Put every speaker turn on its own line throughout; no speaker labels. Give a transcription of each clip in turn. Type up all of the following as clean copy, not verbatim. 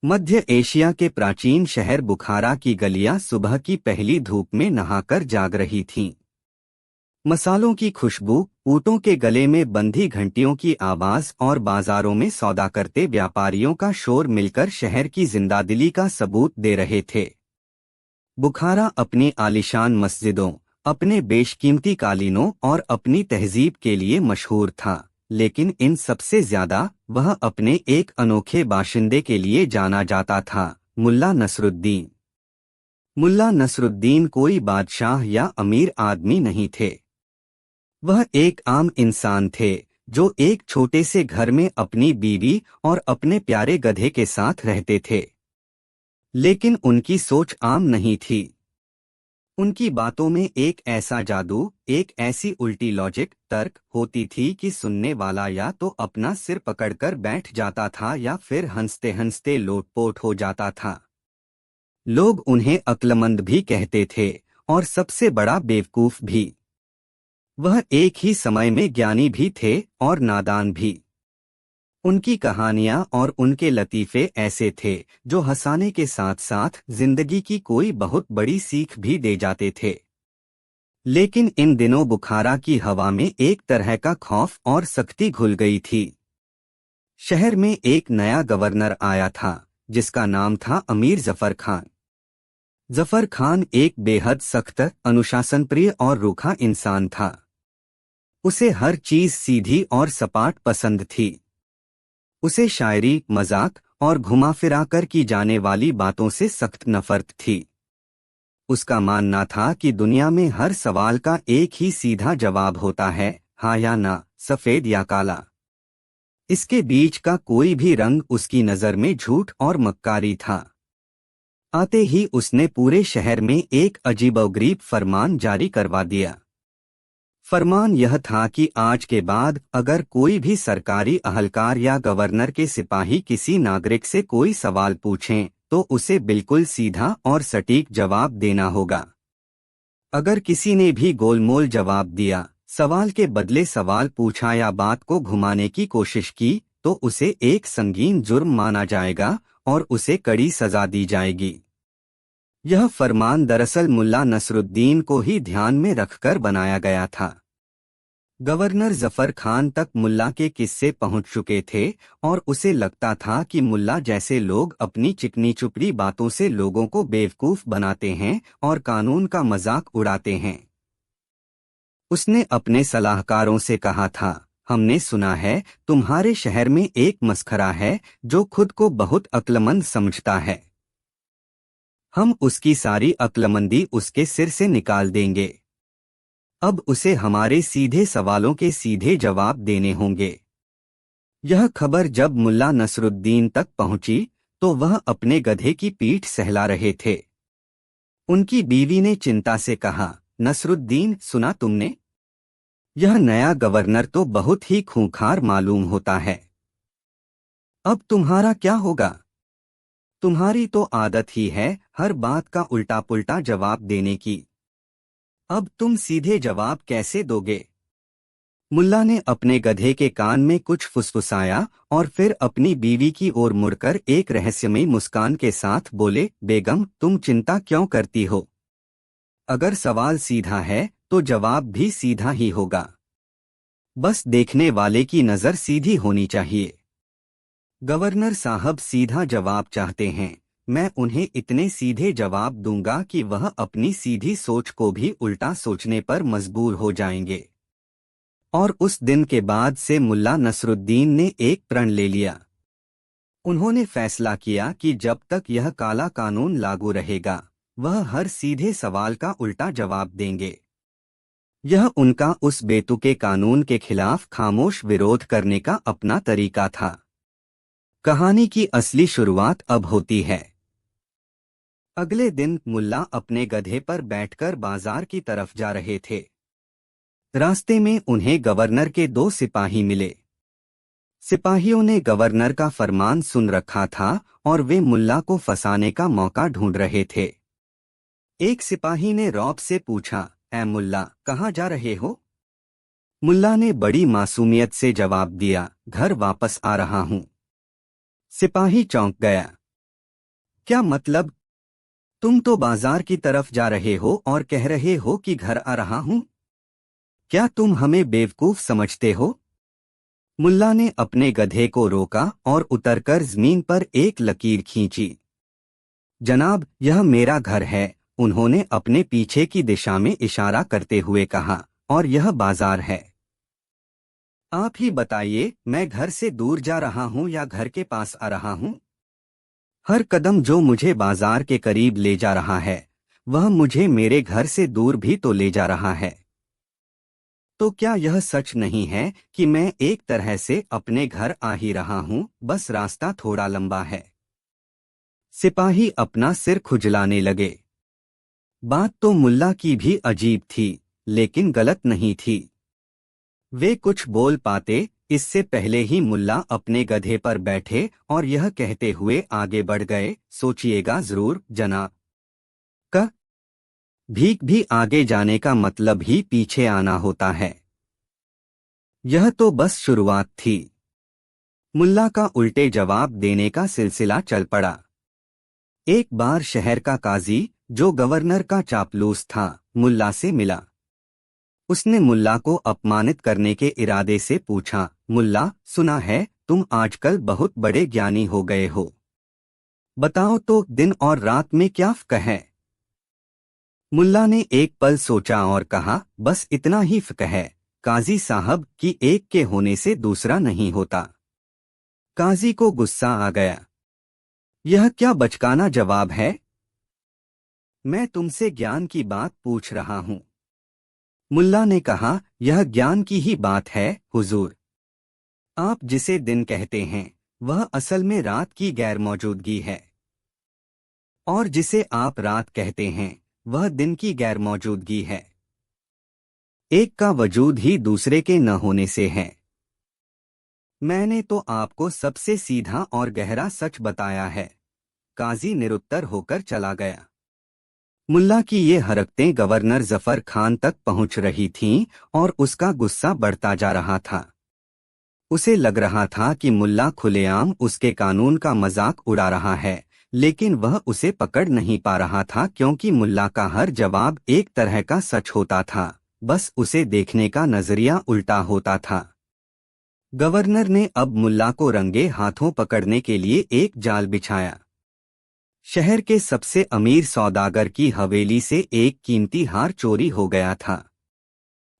मध्य Asia के प्राचीन शहर बुखारा की गलियां सुबह की पहली धूप में नहाकर जाग रही थीं। मसालों की खुशबू, ऊँटों के गले में बंधी घंटियों की आवाज और बाजारों में सौदा करते व्यापारियों का शोर मिलकर शहर की जिंदादिली का सबूत दे रहे थे। बुखारा अपनी आलीशान मस्जिदों, अपने बेशकीमती कालीनों और अपनी तहजीब के लिए मशहूर था, लेकिन इन सबसे ज्यादा वह अपने एक अनोखे बाशिंदे के लिए जाना जाता था, मुल्ला नसरुद्दीन। मुल्ला नसरुद्दीन कोई बादशाह या अमीर आदमी नहीं थे। वह एक आम इंसान थे जो एक छोटे से घर में अपनी बीवी और अपने प्यारे गधे के साथ रहते थे। लेकिन उनकी सोच आम नहीं थी। उनकी बातों में एक ऐसा जादू, एक ऐसी उल्टी लॉजिक, तर्क होती थी कि सुनने वाला या तो अपना सिर पकड़कर बैठ जाता था या फिर हंसते हंसते लोटपोट हो जाता था। लोग उन्हें अक्लमंद भी कहते थे और सबसे बड़ा बेवकूफ भी। वह एक ही समय में ज्ञानी भी थे और नादान भी। उनकी कहानियां और उनके लतीफे ऐसे थे जो हंसाने के साथ साथ जिंदगी की कोई बहुत बड़ी सीख भी दे जाते थे। लेकिन इन दिनों बुखारा की हवा में एक तरह का खौफ और सख्ती घुल गई थी। शहर में एक नया गवर्नर आया था जिसका नाम था अमीर जफर खान। जफर खान एक बेहद सख्त, अनुशासनप्रिय और रूखा इंसान था। उसे हर चीज सीधी और सपाट पसंद थी। उसे शायरी, मजाक और घुमा-फिराकर की जाने वाली बातों से सख्त नफरत थी। उसका मानना था कि दुनिया में हर सवाल का एक ही सीधा जवाब होता है, हाँ या ना, सफेद या काला। इसके बीच का कोई भी रंग उसकी नजर में झूठ और मक्कारी था। आते ही उसने पूरे शहर में एक अजीबोगरीब फरमान जारी करवा दिया। फरमान यह था कि आज के बाद अगर कोई भी सरकारी अहलकार या गवर्नर के सिपाही किसी नागरिक से कोई सवाल पूछें तो उसे बिल्कुल सीधा और सटीक जवाब देना होगा। अगर किसी ने भी गोलमोल जवाब दिया, सवाल के बदले सवाल पूछा या बात को घुमाने की कोशिश की, तो उसे एक संगीन जुर्म माना जाएगा और उसे कड़ी सजा दी जाएगी। यह फरमान दरअसल मुल्ला नसरुद्दीन को ही ध्यान में रखकर बनाया गया था। गवर्नर जफर खान तक मुल्ला के किस्से पहुंच चुके थे और उसे लगता था कि मुल्ला जैसे लोग अपनी चिकनी चुपड़ी बातों से लोगों को बेवकूफ बनाते हैं और कानून का मजाक उड़ाते हैं। उसने अपने सलाहकारों से कहा था, हमने सुना है तुम्हारे शहर में एक मस्खरा है जो खुद को बहुत अक्लमंद समझता है। हम उसकी सारी अक्लमंदी उसके सिर से निकाल देंगे। अब उसे हमारे सीधे सवालों के सीधे जवाब देने होंगे। यह खबर जब मुल्ला नसरुद्दीन तक पहुंची तो वह अपने गधे की पीठ सहला रहे थे। उनकी बीवी ने चिंता से कहा, नसरुद्दीन, सुना तुमने? यह नया गवर्नर तो बहुत ही खूंखार मालूम होता है। अब तुम्हारा क्या होगा? तुम्हारी तो आदत ही है हर बात का उल्टा पुल्टा जवाब देने की। अब तुम सीधे जवाब कैसे दोगे? मुल्ला ने अपने गधे के कान में कुछ फुसफुसाया और फिर अपनी बीवी की ओर मुड़कर एक रहस्यमयी मुस्कान के साथ बोले, बेगम, तुम चिंता क्यों करती हो? अगर सवाल सीधा है तो जवाब भी सीधा ही होगा। बस देखने वाले की नजर सीधी होनी चाहिए। गवर्नर साहब सीधा जवाब चाहते हैं। मैं उन्हें इतने सीधे जवाब दूंगा कि वह अपनी सीधी सोच को भी उल्टा सोचने पर मजबूर हो जाएंगे। और उस दिन के बाद से मुल्ला नसरुद्दीन ने एक प्रण ले लिया। उन्होंने फैसला किया कि जब तक यह काला कानून लागू रहेगा, वह हर सीधे सवाल का उल्टा जवाब देंगे। यह उनका उस बेतुके कानून के खिलाफ खामोश विरोध करने का अपना तरीका था। कहानी की असली शुरुआत अब होती है। अगले दिन मुल्ला अपने गधे पर बैठकर बाजार की तरफ जा रहे थे। रास्ते में उन्हें गवर्नर के दो सिपाही मिले। सिपाहियों ने गवर्नर का फरमान सुन रखा था और वे मुल्ला को फंसाने का मौका ढूंढ रहे थे। एक सिपाही ने रौब से पूछा, ऐ मुल्ला, कहाँ जा रहे हो? मुल्ला ने बड़ी मासूमियत से जवाब दिया, घर वापस आ रहा हूँ। सिपाही चौंक गया। क्या मतलब? तुम तो बाजार की तरफ जा रहे हो और कह रहे हो कि घर आ रहा हूं। क्या तुम हमें बेवकूफ समझते हो? मुल्ला ने अपने गधे को रोका और उतरकर जमीन पर एक लकीर खींची। जनाब, यह मेरा घर है, उन्होंने अपने पीछे की दिशा में इशारा करते हुए कहा, और यह बाजार है। आप ही बताइए, मैं घर से दूर जा रहा हूं या घर के पास आ रहा हूं? हर कदम जो मुझे बाजार के करीब ले जा रहा है, वह मुझे मेरे घर से दूर भी तो ले जा रहा है। तो क्या यह सच नहीं है कि मैं एक तरह से अपने घर आ ही रहा हूं, बस रास्ता थोड़ा लंबा है? सिपाही अपना सिर खुजलाने लगे। बात तो मुल्ला की भी अजीब थी, लेकिन गलत नहीं थी। वे कुछ बोल पाते इससे पहले ही मुल्ला अपने गधे पर बैठे और यह कहते हुए आगे बढ़ गए, सोचिएगा जरूर जनाब। क भीख भी आगे जाने का मतलब ही पीछे आना होता है। यह तो बस शुरुआत थी। मुल्ला का उल्टे जवाब देने का सिलसिला चल पड़ा। एक बार शहर का काजी, जो गवर्नर का चापलूस था, मुल्ला से मिला। उसने मुल्ला को अपमानित करने के इरादे से पूछा, मुल्ला, सुना है तुम आजकल बहुत बड़े ज्ञानी हो गए हो। बताओ तो दिन और रात में क्या फर्क है? मुल्ला ने एक पल सोचा और कहा, बस इतना ही फर्क है, काजी साहब, कि एक के होने से दूसरा नहीं होता। काजी को गुस्सा आ गया। यह क्या बचकाना जवाब है? मैं तुमसे ज्ञान की बात पूछ रहा हूं। मुल्ला ने कहा, यह ज्ञान की ही बात है हुजूर। आप जिसे दिन कहते हैं, वह असल में रात की गैर मौजूदगी है, और जिसे आप रात कहते हैं, वह दिन की गैर मौजूदगी है। एक का वजूद ही दूसरे के न होने से है। मैंने तो आपको सबसे सीधा और गहरा सच बताया है। काजी निरुत्तर होकर चला गया। मुल्ला की ये हरकतें गवर्नर जफर खान तक पहुंच रही थीं और उसका गुस्सा बढ़ता जा रहा था। उसे लग रहा था कि मुल्ला खुलेआम उसके कानून का मजाक उड़ा रहा है, लेकिन वह उसे पकड़ नहीं पा रहा था क्योंकि मुल्ला का हर जवाब एक तरह का सच होता था, बस उसे देखने का नजरिया उल्टा होता था। गवर्नर ने अब मुल्ला को रंगे हाथों पकड़ने के लिए एक जाल बिछाया। शहर के सबसे अमीर सौदागर की हवेली से एक कीमती हार चोरी हो गया था।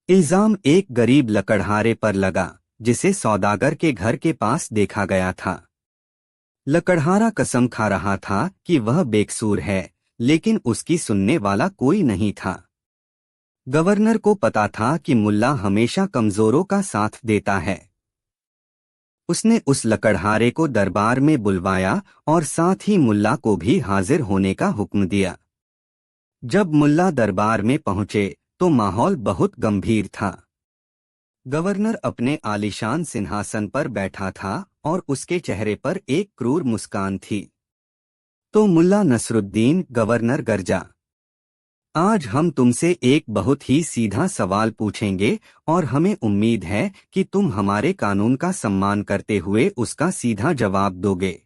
इल्जाम एक गरीब लकड़हारे पर लगा, जिसे सौदागर के घर के पास देखा गया था। लकड़हारा कसम खा रहा था कि वह बेकसूर है, लेकिन उसकी सुनने वाला कोई नहीं था। गवर्नर को पता था कि मुल्ला हमेशा कमजोरों का साथ देता है। उसने उस लकड़हारे को दरबार में बुलवाया और साथ ही मुल्ला को भी हाजिर होने का हुक्म दिया। जब मुल्ला दरबार में पहुंचे तो माहौल बहुत गंभीर था। गवर्नर अपने आलीशान सिंहासन पर बैठा था और उसके चेहरे पर एक क्रूर मुस्कान थी। तो मुल्ला नसरुद्दीन, गवर्नर गरजा, आज हम तुमसे एक बहुत ही सीधा सवाल पूछेंगे और हमें उम्मीद है कि तुम हमारे कानून का सम्मान करते हुए उसका सीधा जवाब दोगे।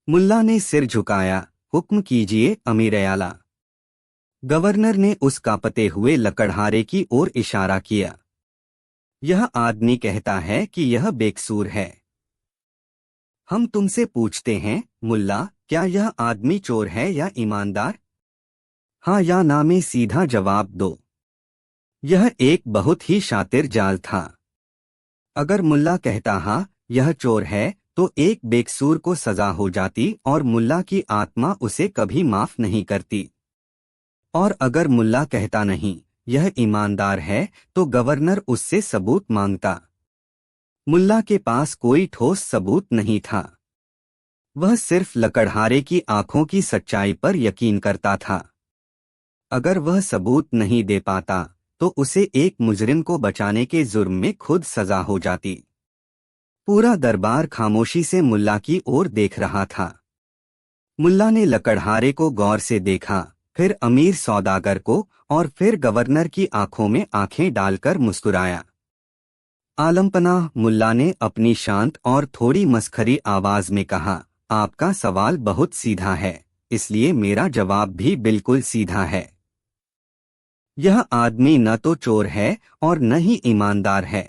मुल्ला ने सिर झुकाया। हुक्म कीजिए अमीर आला। गवर्नर ने उस कांपते हुए लकड़हारे की ओर इशारा किया। यह आदमी कहता है कि यह बेकसूर है। हम तुमसे पूछते हैं, मुल्ला, क्या यह आदमी चोर है या ईमानदार? हाँ या ना में सीधा जवाब दो। यह एक बहुत ही शातिर जाल था। अगर मुल्ला कहता हाँ, यह चोर है, तो एक बेकसूर को सजा हो जाती और मुल्ला की आत्मा उसे कभी माफ नहीं करती। और अगर मुल्ला कहता नहीं, यह ईमानदार है, तो गवर्नर उससे सबूत मांगता। मुल्ला के पास कोई ठोस सबूत नहीं था। वह सिर्फ लकड़हारे की आंखों की सच्चाई पर यकीन करता था। अगर वह सबूत नहीं दे पाता, तो उसे एक मुजरिम को बचाने के जुर्म में खुद सजा हो जाती। पूरा दरबार खामोशी से मुल्ला की ओर देख रहा था। मुल्ला ने लकड़हारे को गौर से देखा, फिर अमीर सौदागर को, और फिर गवर्नर की आंखों में आंखें डालकर मुस्कुराया। आलमपनाह, मुल्ला ने अपनी शांत और थोड़ी मस्खरी आवाज में कहा, आपका सवाल बहुत सीधा है। इसलिए मेरा जवाब भी बिल्कुल सीधा है। यह आदमी न तो चोर है और न ही ईमानदार है।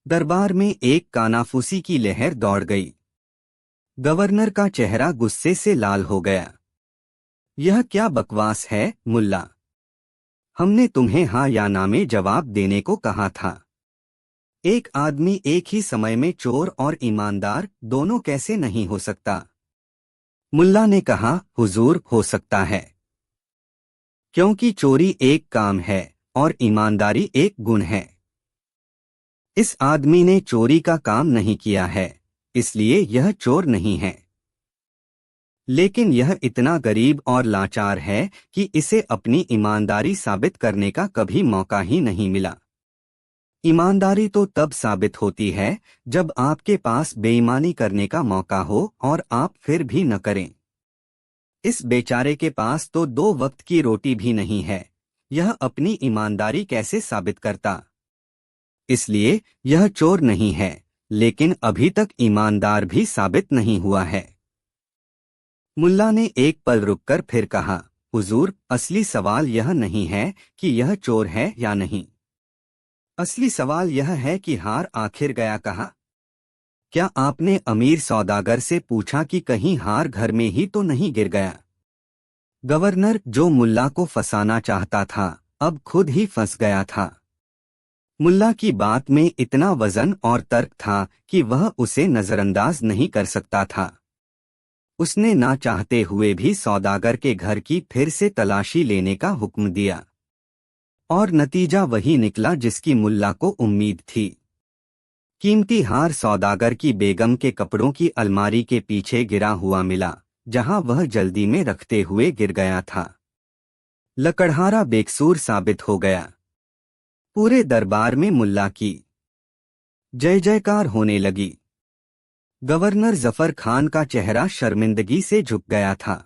दरबार में एक कानाफूसी की लहर दौड़ गई। गवर्नर का चेहरा गुस्से से लाल हो गया। यह क्या बकवास है मुल्ला? हमने तुम्हें हाँ या ना में जवाब देने को कहा था। एक आदमी एक ही समय में चोर और ईमानदार दोनों कैसे नहीं हो सकता? मुल्ला ने कहा, हुजूर, हो सकता है, क्योंकि चोरी एक काम है और ईमानदारी एक गुण है। इस आदमी ने चोरी का काम नहीं किया है, इसलिए यह चोर नहीं है। लेकिन यह इतना गरीब और लाचार है कि इसे अपनी ईमानदारी साबित करने का कभी मौका ही नहीं मिला। ईमानदारी तो तब साबित होती है जब आपके पास बेईमानी करने का मौका हो और आप फिर भी न करें। इस बेचारे के पास तो 2 वक्त की रोटी भी नहीं है, यह अपनी ईमानदारी कैसे साबित करता? इसलिए यह चोर नहीं है, लेकिन अभी तक ईमानदार भी साबित नहीं हुआ है। मुल्ला ने एक पल रुककर फिर कहा, हुजूर, असली सवाल यह नहीं है कि यह चोर है या नहीं। असली सवाल यह है कि हार आखिर गया कहाँ? क्या आपने अमीर सौदागर से पूछा कि कहीं हार घर में ही तो नहीं गिर गया? गवर्नर, जो मुल्ला को फंसाना चाहता था, अब खुद ही फंस गया था। मुल्ला की बात में इतना वजन और तर्क था कि वह उसे नजरअंदाज नहीं कर सकता था। उसने ना चाहते हुए भी सौदागर के घर की फिर से तलाशी लेने का हुक्म दिया, और नतीजा वही निकला जिसकी मुल्ला को उम्मीद थी। कीमती हार सौदागर की बेगम के कपड़ों की अलमारी के पीछे गिरा हुआ मिला, जहां वह जल्दी में रखते हुए गिर गया था। लकड़हारा बेकसूर साबित हो गया। पूरे दरबार में मुल्ला की जय जयकार होने लगी। गवर्नर जफर खान का चेहरा शर्मिंदगी से झुक गया था।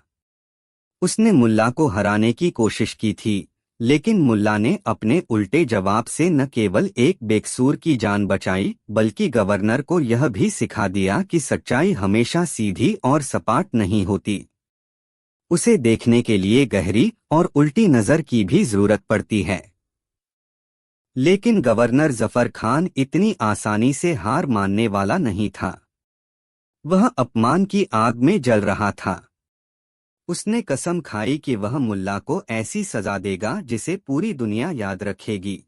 उसने मुल्ला को हराने की कोशिश की थी, लेकिन मुल्ला ने अपने उल्टे जवाब से न केवल एक बेकसूर की जान बचाई, बल्कि गवर्नर को यह भी सिखा दिया कि सच्चाई हमेशा सीधी और सपाट नहीं होती। उसे देखने के लिए गहरी और उल्टी नजर की भी जरूरत पड़ती है। लेकिन गवर्नर जफर खान इतनी आसानी से हार मानने वाला नहीं था। वह अपमान की आग में जल रहा था। उसने कसम खाई कि वह मुल्ला को ऐसी सजा देगा जिसे पूरी दुनिया याद रखेगी।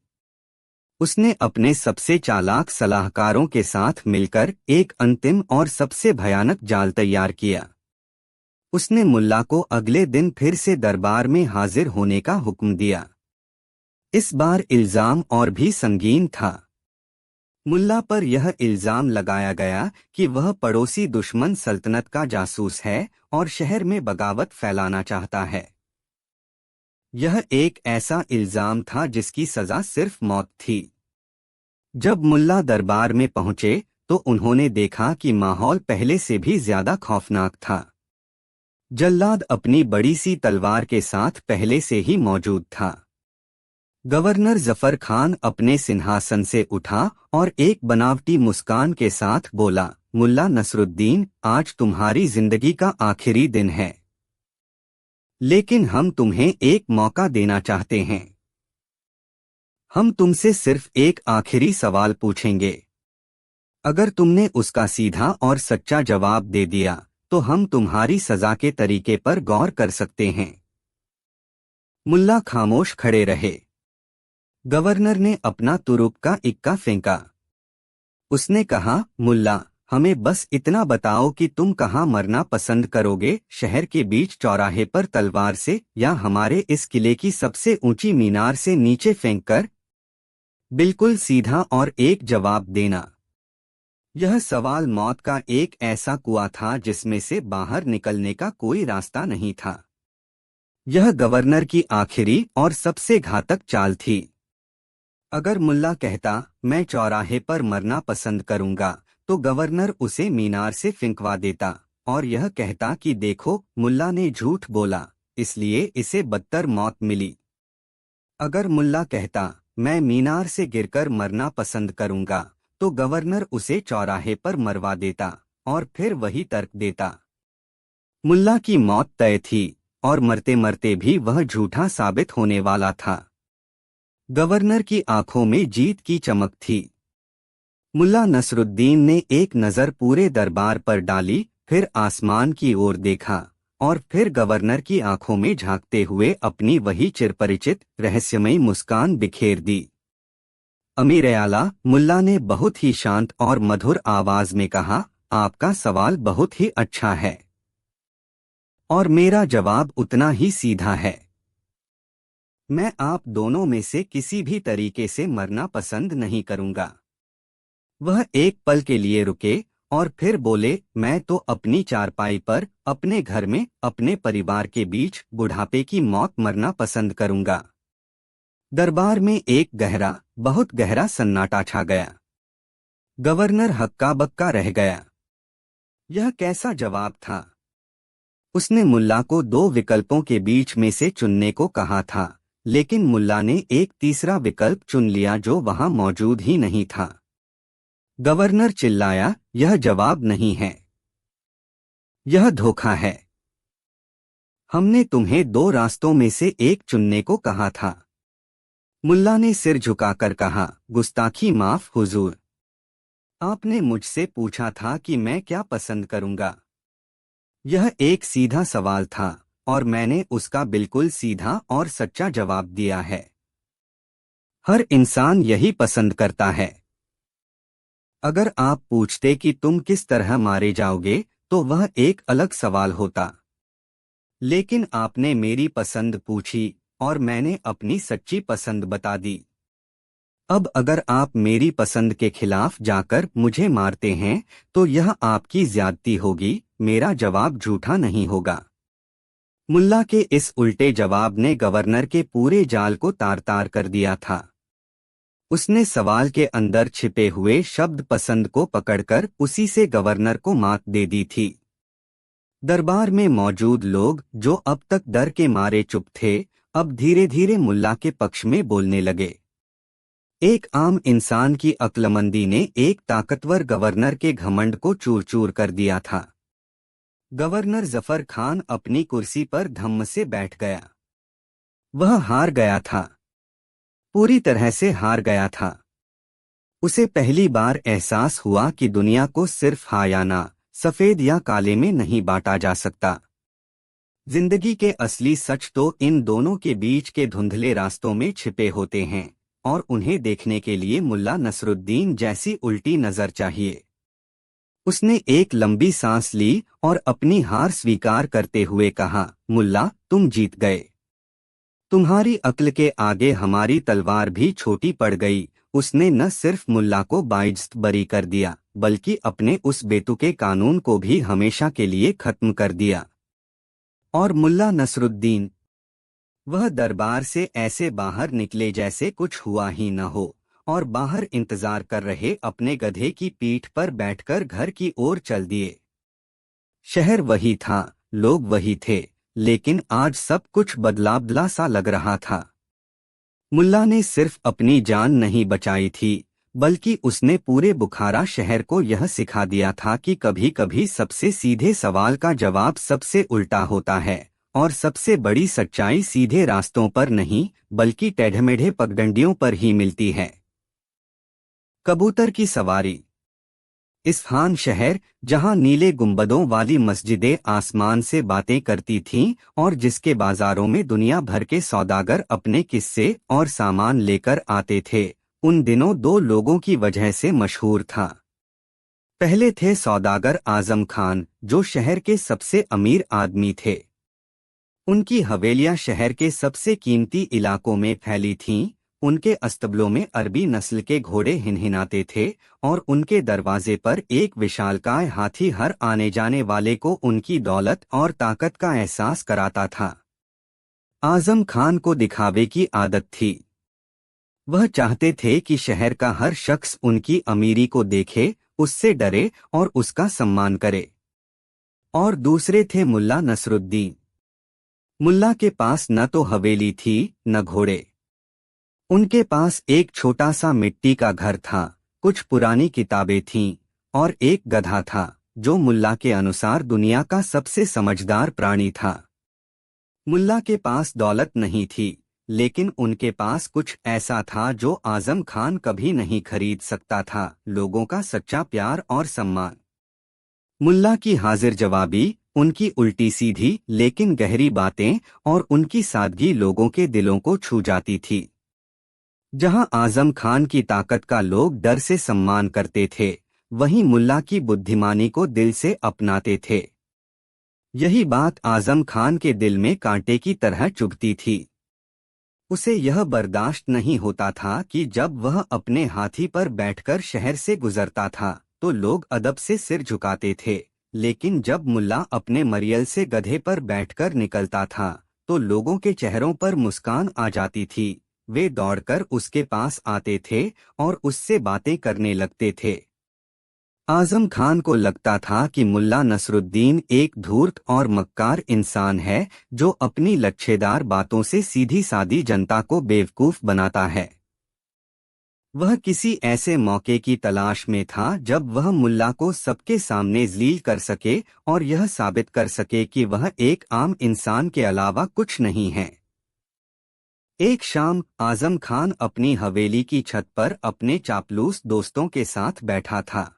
उसने अपने सबसे चालाक सलाहकारों के साथ मिलकर एक अंतिम और सबसे भयानक जाल तैयार किया। उसने मुल्ला को अगले दिन फिर से दरबार में हाजिर होने का हुक्म दिया। इस बार इल्जाम और भी संगीन था। मुल्ला पर यह इल्जाम लगाया गया कि वह पड़ोसी दुश्मन सल्तनत का जासूस है और शहर में बगावत फैलाना चाहता है। यह एक ऐसा इल्जाम था जिसकी सजा सिर्फ मौत थी। जब मुल्ला दरबार में पहुंचे तो उन्होंने देखा कि माहौल पहले से भी ज्यादा खौफनाक था। जल्लाद अपनी बड़ी सी तलवार के साथ पहले से ही मौजूद था। गवर्नर जफर खान अपने सिंहासन से उठा और एक बनावटी मुस्कान के साथ बोला, मुल्ला नसरुद्दीन, आज तुम्हारी जिंदगी का आखिरी दिन है, लेकिन हम तुम्हें एक मौका देना चाहते हैं। हम तुमसे सिर्फ एक आखिरी सवाल पूछेंगे। अगर तुमने उसका सीधा और सच्चा जवाब दे दिया तो हम तुम्हारी सजा के तरीके पर गौर कर सकते हैं। मुल्ला खामोश खड़े रहे। गवर्नर ने अपना तुरुप का इक्का फेंका। उसने कहा, मुल्ला, हमें बस इतना बताओ कि तुम कहाँ मरना पसंद करोगे, शहर के बीच चौराहे पर तलवार से या हमारे इस किले की सबसे ऊंची मीनार से नीचे फेंककर? बिल्कुल सीधा और एक जवाब देना। यह सवाल मौत का एक ऐसा कुआं था जिसमें से बाहर निकलने का कोई रास्ता नहीं था। यह गवर्नर की आखिरी और सबसे घातक चाल थी। अगर मुल्ला कहता, मैं चौराहे पर मरना पसंद करूंगा, तो गवर्नर उसे मीनार से फेंकवा देता और यह कहता कि देखो, मुल्ला ने झूठ बोला, इसलिए इसे बदतर मौत मिली। अगर मुल्ला कहता, मैं मीनार से गिरकर मरना पसंद करूंगा, तो गवर्नर उसे चौराहे पर मरवा देता और फिर वही तर्क देता। मुल्ला की मौत तय थी और मरते मरते भी वह झूठा साबित होने वाला था। गवर्नर की आंखों में जीत की चमक थी। मुल्ला नसरुद्दीन ने एक नज़र पूरे दरबार पर डाली, फिर आसमान की ओर देखा और फिर गवर्नर की आंखों में झांकते हुए अपनी वही चिरपरिचित रहस्यमयी मुस्कान बिखेर दी। अमीर आला, मुल्ला ने बहुत ही शांत और मधुर आवाज में कहा, आपका सवाल बहुत ही अच्छा है और मेरा जवाब उतना ही सीधा है। मैं आप दोनों में से किसी भी तरीके से मरना पसंद नहीं करूंगा। वह एक पल के लिए रुके और फिर बोले, मैं तो अपनी चारपाई पर अपने घर में अपने परिवार के बीच बुढ़ापे की मौत मरना पसंद करूंगा। दरबार में एक गहरा, बहुत गहरा सन्नाटा छा गया। गवर्नर हक्का बक्का रह गया। यह कैसा जवाब था? उसने मुल्ला को दो विकल्पों के बीच में से चुनने को कहा था, लेकिन मुल्ला ने एक तीसरा विकल्प चुन लिया जो वहां मौजूद ही नहीं था। गवर्नर चिल्लाया, यह जवाब नहीं है, यह धोखा है। हमने तुम्हें दो रास्तों में से एक चुनने को कहा था। मुल्ला ने सिर झुकाकर कहा, गुस्ताखी माफ हुजूर। आपने मुझसे पूछा था कि मैं क्या पसंद करूंगा। यह एक सीधा सवाल था और मैंने उसका बिल्कुल सीधा और सच्चा जवाब दिया है। हर इंसान यही पसंद करता है। अगर आप पूछते कि तुम किस तरह मारे जाओगे तो वह एक अलग सवाल होता। लेकिन आपने मेरी पसंद पूछी और मैंने अपनी सच्ची पसंद बता दी। अब अगर आप मेरी पसंद के खिलाफ जाकर मुझे मारते हैं तो यह आपकी ज्यादती होगी, मेरा जवाब झूठा नहीं होगा। मुल्ला के इस उल्टे जवाब ने गवर्नर के पूरे जाल को तार तार कर दिया था। उसने सवाल के अंदर छिपे हुए शब्द पसंद को पकड़कर उसी से गवर्नर को मात दे दी थी। दरबार में मौजूद लोग जो अब तक डर के मारे चुप थे, अब धीरे धीरे मुल्ला के पक्ष में बोलने लगे। एक आम इंसान की अक्लमंदी ने एक ताकतवर गवर्नर के घमंड को चूर चूर कर दिया था। गवर्नर जफर खान अपनी कुर्सी पर धम्म से बैठ गया। वह हार गया था, पूरी तरह से हार गया था। उसे पहली बार एहसास हुआ कि दुनिया को सिर्फ हाँ या ना, सफेद या काले में नहीं बांटा जा सकता। जिंदगी के असली सच तो इन दोनों के बीच के धुंधले रास्तों में छिपे होते हैं और उन्हें देखने के लिए मुल्ला नसरुद्दीन जैसी उल्टी नजर चाहिए। उसने एक लंबी सांस ली और अपनी हार स्वीकार करते हुए कहा, मुल्ला, तुम जीत गए। तुम्हारी अक्ल के आगे हमारी तलवार भी छोटी पड़ गई। उसने न सिर्फ मुल्ला को बाइज्जत बरी कर दिया, बल्कि अपने उस बेतुके कानून को भी हमेशा के लिए खत्म कर दिया। और मुल्ला नसरुद्दीन, वह दरबार से ऐसे बाहर निकले जैसे कुछ हुआ ही न हो और बाहर इंतजार कर रहे अपने गधे की पीठ पर बैठकर घर की ओर चल दिए। शहर वही था, लोग वही थे, लेकिन आज सब कुछ बदला सा लग रहा था। मुल्ला ने सिर्फ अपनी जान नहीं बचाई थी, बल्कि उसने पूरे बुखारा शहर को यह सिखा दिया था कि कभी कभी सबसे सीधे सवाल का जवाब सबसे उल्टा होता है और सबसे बड़ी सच्चाई सीधे रास्तों पर नहीं, बल्कि टेढ़मेढ़े पगडंडियों पर ही मिलती है। कबूतर की सवारी। इस्फहान शहर, जहां नीले गुंबदों वाली मस्जिदें आसमान से बातें करती थीं और जिसके बाजारों में दुनिया भर के सौदागर अपने किस्से और सामान लेकर आते थे, उन दिनों दो लोगों की वजह से मशहूर था। पहले थे सौदागर आजम खान, जो शहर के सबसे अमीर आदमी थे। उनकी हवेलियां शहर के सबसे कीमती इलाकों में फैली थीं। उनके अस्तबलों में अरबी नस्ल के घोड़े हिनहिनाते थे और उनके दरवाजे पर एक विशालकाय हाथी हर आने जाने वाले को उनकी दौलत और ताकत का एहसास कराता था। आजम खान को दिखावे की आदत थी। वह चाहते थे कि शहर का हर शख्स उनकी अमीरी को देखे, उससे डरे और उसका सम्मान करे। और दूसरे थे मुल्ला नसरुद्दीन। मुल्ला के पास न तो हवेली थी, न घोड़े। उनके पास एक छोटा सा मिट्टी का घर था, कुछ पुरानी किताबें थीं और एक गधा था जो मुल्ला के अनुसार दुनिया का सबसे समझदार प्राणी था। मुल्ला के पास दौलत नहीं थी, लेकिन उनके पास कुछ ऐसा था जो आजम खान कभी नहीं खरीद सकता था, लोगों का सच्चा प्यार और सम्मान। मुल्ला की हाजिर जवाबी, उनकी उल्टी सीधी लेकिन गहरी बातें और उनकी सादगी लोगों के दिलों को छू जाती थी। जहां आजम खान की ताकत का लोग डर से सम्मान करते थे, वहीं मुल्ला की बुद्धिमानी को दिल से अपनाते थे। यही बात आजम खान के दिल में कांटे की तरह चुभती थी। उसे यह बर्दाश्त नहीं होता था कि जब वह अपने हाथी पर बैठकर शहर से गुजरता था तो लोग अदब से सिर झुकाते थे, लेकिन जब मुल्ला अपने मरियल से गधे पर बैठकर निकलता था तो लोगों के चेहरों पर मुस्कान आ जाती थी। वे दौड़कर उसके पास आते थे और उससे बातें करने लगते थे। आजम खान को लगता था कि मुल्ला नसरुद्दीन एक धूर्त और मक्कार इंसान है, जो अपनी लच्छेदार बातों से सीधी सादी जनता को बेवकूफ बनाता है। वह किसी ऐसे मौके की तलाश में था जब वह मुल्ला को सबके सामने ज़लील कर सके और यह साबित कर सके कि वह एक आम इंसान के अलावा कुछ नहीं है। एक शाम आजम खान अपनी हवेली की छत पर अपने चापलूस दोस्तों के साथ बैठा था।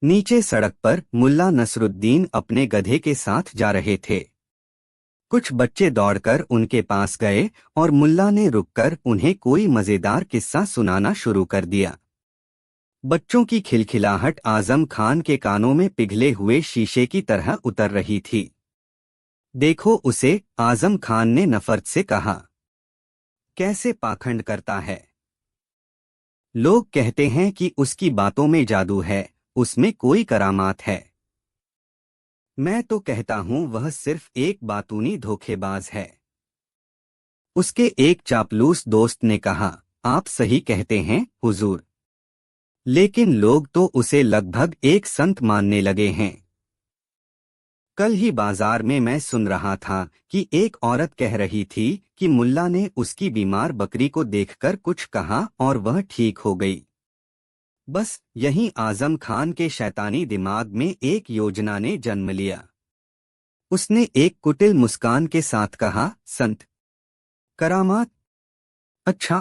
नीचे सड़क पर मुल्ला नसरुद्दीन अपने गधे के साथ जा रहे थे। कुछ बच्चे दौड़कर उनके पास गए और मुल्ला ने रुककर उन्हें कोई मजेदार किस्सा सुनाना शुरू कर दिया। बच्चों की खिलखिलाहट आजम खान के कानों में पिघले हुए शीशे की तरह उतर रही थी। देखो उसे, आजम खान ने नफरत से कहा, कैसे पाखंड करता है। लोग कहते हैं कि उसकी बातों में जादू है, उसमें कोई करामात है। मैं तो कहता हूं वह सिर्फ एक बातूनी धोखेबाज है। उसके एक चापलूस दोस्त ने कहा, आप सही कहते हैं हुजूर, लेकिन लोग तो उसे लगभग एक संत मानने लगे हैं। कल ही बाजार में मैं सुन रहा था कि एक औरत कह रही थी कि मुल्ला ने उसकी बीमार बकरी को देखकर कुछ कहा और वह ठीक हो गई। बस यहीं आजम खान के शैतानी दिमाग में एक योजना ने जन्म लिया। उसने एक कुटिल मुस्कान के साथ कहा, संत, करामात? अच्छा,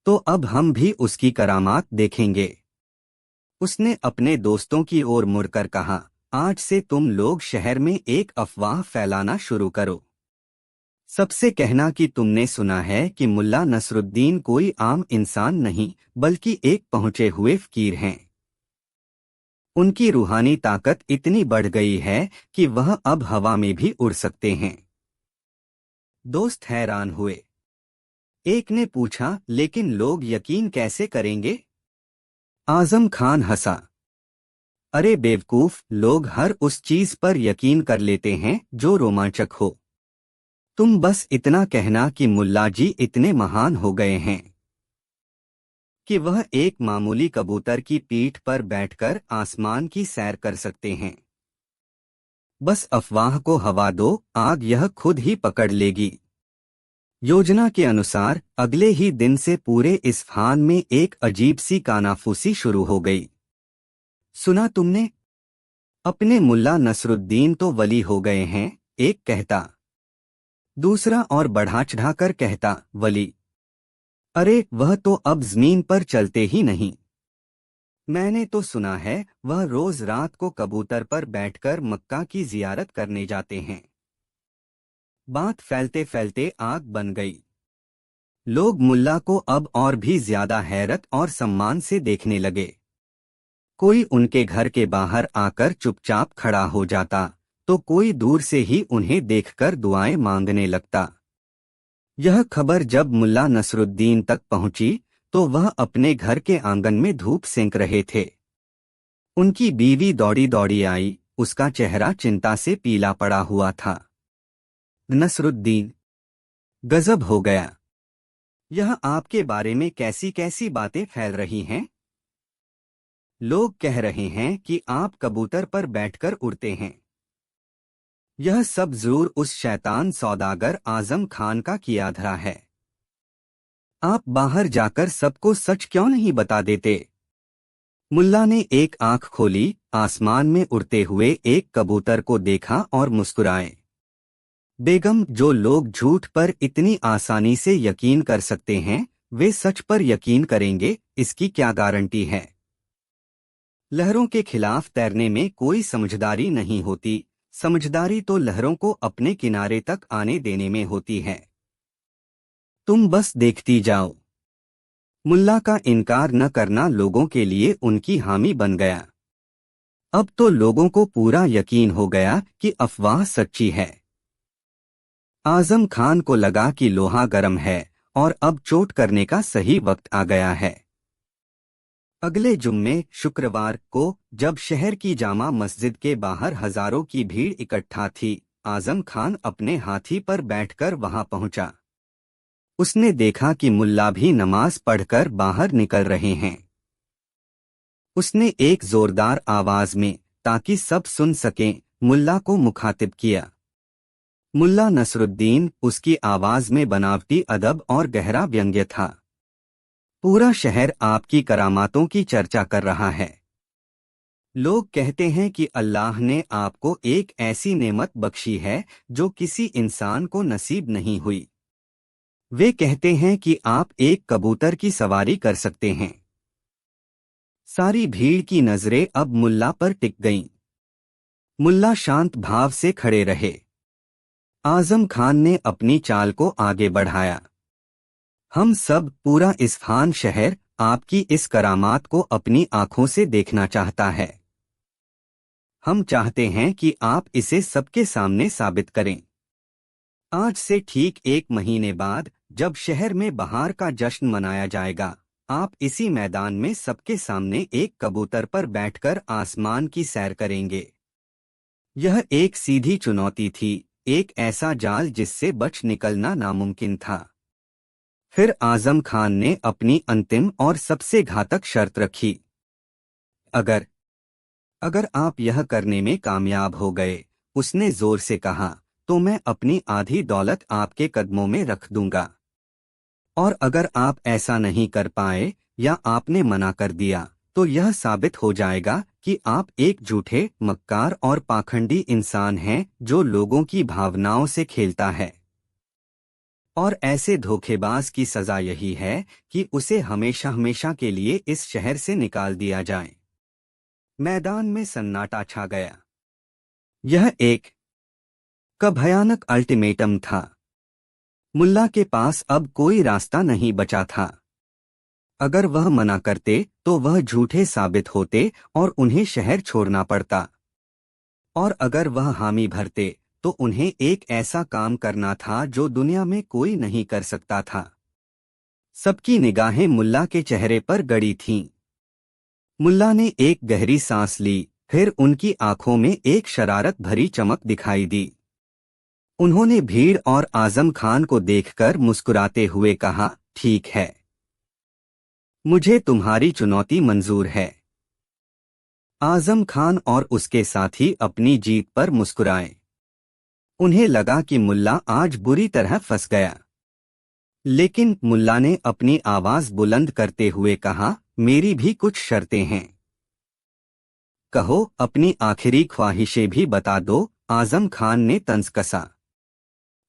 तो अब हम भी उसकी करामात देखेंगे। उसने अपने दोस्तों की ओर मुड़कर कहा, आज से तुम लोग शहर में एक अफवाह फैलाना शुरू करो। सबसे कहना कि तुमने सुना है कि मुल्ला नसरुद्दीन कोई आम इंसान नहीं बल्कि एक पहुंचे हुए फकीर हैं। उनकी रूहानी ताकत इतनी बढ़ गई है कि वह अब हवा में भी उड़ सकते हैं। दोस्त हैरान हुए। एक ने पूछा, लेकिन लोग यकीन कैसे करेंगे? आजम खान हंसा, अरे बेवकूफ, लोग हर उस चीज पर यकीन कर लेते हैं जो रोमांचक हो। तुम बस इतना कहना कि मुल्ला जी इतने महान हो गए हैं कि वह एक मामूली कबूतर की पीठ पर बैठकर आसमान की सैर कर सकते हैं। बस अफवाह को हवा दो, आग यह खुद ही पकड़ लेगी। योजना के अनुसार अगले ही दिन से पूरे इस्फहान में एक अजीब सी कानाफूसी शुरू हो गई। सुना तुमने? अपने मुल्ला नसरुद्दीन तो वली हो गए हैं, एक कहता। दूसरा और बढ़ा चढ़ाकर कहता, वली? अरे वह तो अब जमीन पर चलते ही नहीं। मैंने तो सुना है वह रोज रात को कबूतर पर बैठकर मक्का की जियारत करने जाते हैं। बात फैलते फैलते आग बन गई। लोग मुल्ला को अब और भी ज्यादा हैरत और सम्मान से देखने लगे। कोई उनके घर के बाहर आकर चुपचाप खड़ा हो जाता, तो कोई दूर से ही उन्हें देखकर दुआएं मांगने लगता। यह खबर जब मुल्ला नसरुद्दीन तक पहुंची तो वह अपने घर के आंगन में धूप सेंक रहे थे। उनकी बीवी दौड़ी दौड़ी आई, उसका चेहरा चिंता से पीला पड़ा हुआ था। नसरुद्दीन, गजब हो गया। यह आपके बारे में कैसी कैसी बातें फैल रही हैं? लोग कह रहे हैं कि आप कबूतर पर बैठकर उड़ते हैं। यह सब जरूर उस शैतान सौदागर आजम खान का किया धरा है। आप बाहर जाकर सबको सच क्यों नहीं बता देते? मुल्ला ने एक आंख खोली, आसमान में उड़ते हुए एक कबूतर को देखा और मुस्कुराए। बेगम, जो लोग झूठ पर इतनी आसानी से यकीन कर सकते हैं, वे सच पर यकीन करेंगे, इसकी क्या गारंटी है? लहरों के खिलाफ तैरने में कोई समझदारी नहीं होती। समझदारी तो लहरों को अपने किनारे तक आने देने में होती है। तुम बस देखती जाओ। मुल्ला का इनकार न करना लोगों के लिए उनकी हामी बन गया। अब तो लोगों को पूरा यकीन हो गया कि अफवाह सच्ची है। आजम खान को लगा कि लोहा गर्म है और अब चोट करने का सही वक्त आ गया है। अगले जुम्मे शुक्रवार को जब शहर की जामा मस्जिद के बाहर हजारों की भीड़ इकट्ठा थी, आजम खान अपने हाथी पर बैठकर वहां पहुंचा। उसने देखा कि मुल्ला भी नमाज पढ़कर बाहर निकल रहे हैं। उसने एक जोरदार आवाज में, ताकि सब सुन सकें, मुल्ला को मुखातिब किया। मुल्ला नसरुद्दीन, उसकी आवाज में बनावटी अदब और गहरा व्यंग्य था। पूरा शहर आपकी करामातों की चर्चा कर रहा है। लोग कहते हैं कि अल्लाह ने आपको एक ऐसी नेमत बख्शी है जो किसी इंसान को नसीब नहीं हुई। वे कहते हैं कि आप एक कबूतर की सवारी कर सकते हैं। सारी भीड़ की नजरें अब मुल्ला पर टिक गईं। मुल्ला शांत भाव से खड़े रहे। आजम खान ने अपनी चाल को आगे बढ़ाया। हम सब, पूरा इस्फहान शहर, आपकी इस करामात को अपनी आंखों से देखना चाहता है। हम चाहते हैं कि आप इसे सबके सामने साबित करें। आज से ठीक 1 महीने बाद, जब शहर में बहार का जश्न मनाया जाएगा, आप इसी मैदान में सबके सामने एक कबूतर पर बैठकर आसमान की सैर करेंगे। यह एक सीधी चुनौती थी, एक ऐसा जाल जिससे बच निकलना नामुमकिन था। फिर आजम खान ने अपनी अंतिम और सबसे घातक शर्त रखी। अगर अगर आप यह करने में कामयाब हो गए, उसने जोर से कहा, तो मैं अपनी आधी दौलत आपके कदमों में रख दूंगा। और अगर आप ऐसा नहीं कर पाए या आपने मना कर दिया, तो यह साबित हो जाएगा कि आप एक झूठे, मक्कार और पाखंडी इंसान हैं जो लोगों की भावनाओं से खेलता है। और ऐसे धोखेबाज की सजा यही है कि उसे हमेशा हमेशा के लिए इस शहर से निकाल दिया जाए। मैदान में सन्नाटा छा गया। यह एक का भयानक अल्टीमेटम था। मुल्ला के पास अब कोई रास्ता नहीं बचा था। अगर वह मना करते तो वह झूठे साबित होते और उन्हें शहर छोड़ना पड़ता। और अगर वह हामी भरते तो उन्हें एक ऐसा काम करना था जो दुनिया में कोई नहीं कर सकता था। सबकी निगाहें मुल्ला के चेहरे पर गड़ी थीं। मुल्ला ने एक गहरी सांस ली, फिर उनकी आंखों में एक शरारत भरी चमक दिखाई दी। उन्होंने भीड़ और आजम खान को देखकर मुस्कुराते हुए कहा, ठीक है, मुझे तुम्हारी चुनौती मंजूर है। आजम खान और उसके साथी अपनी जीत पर मुस्कुराए। उन्हें लगा कि मुल्ला आज बुरी तरह फंस गया। लेकिन मुल्ला ने अपनी आवाज बुलंद करते हुए कहा, मेरी भी कुछ शर्तें हैं। कहो, अपनी आखिरी ख्वाहिशें भी बता दो। आजम खान ने तंज कसा।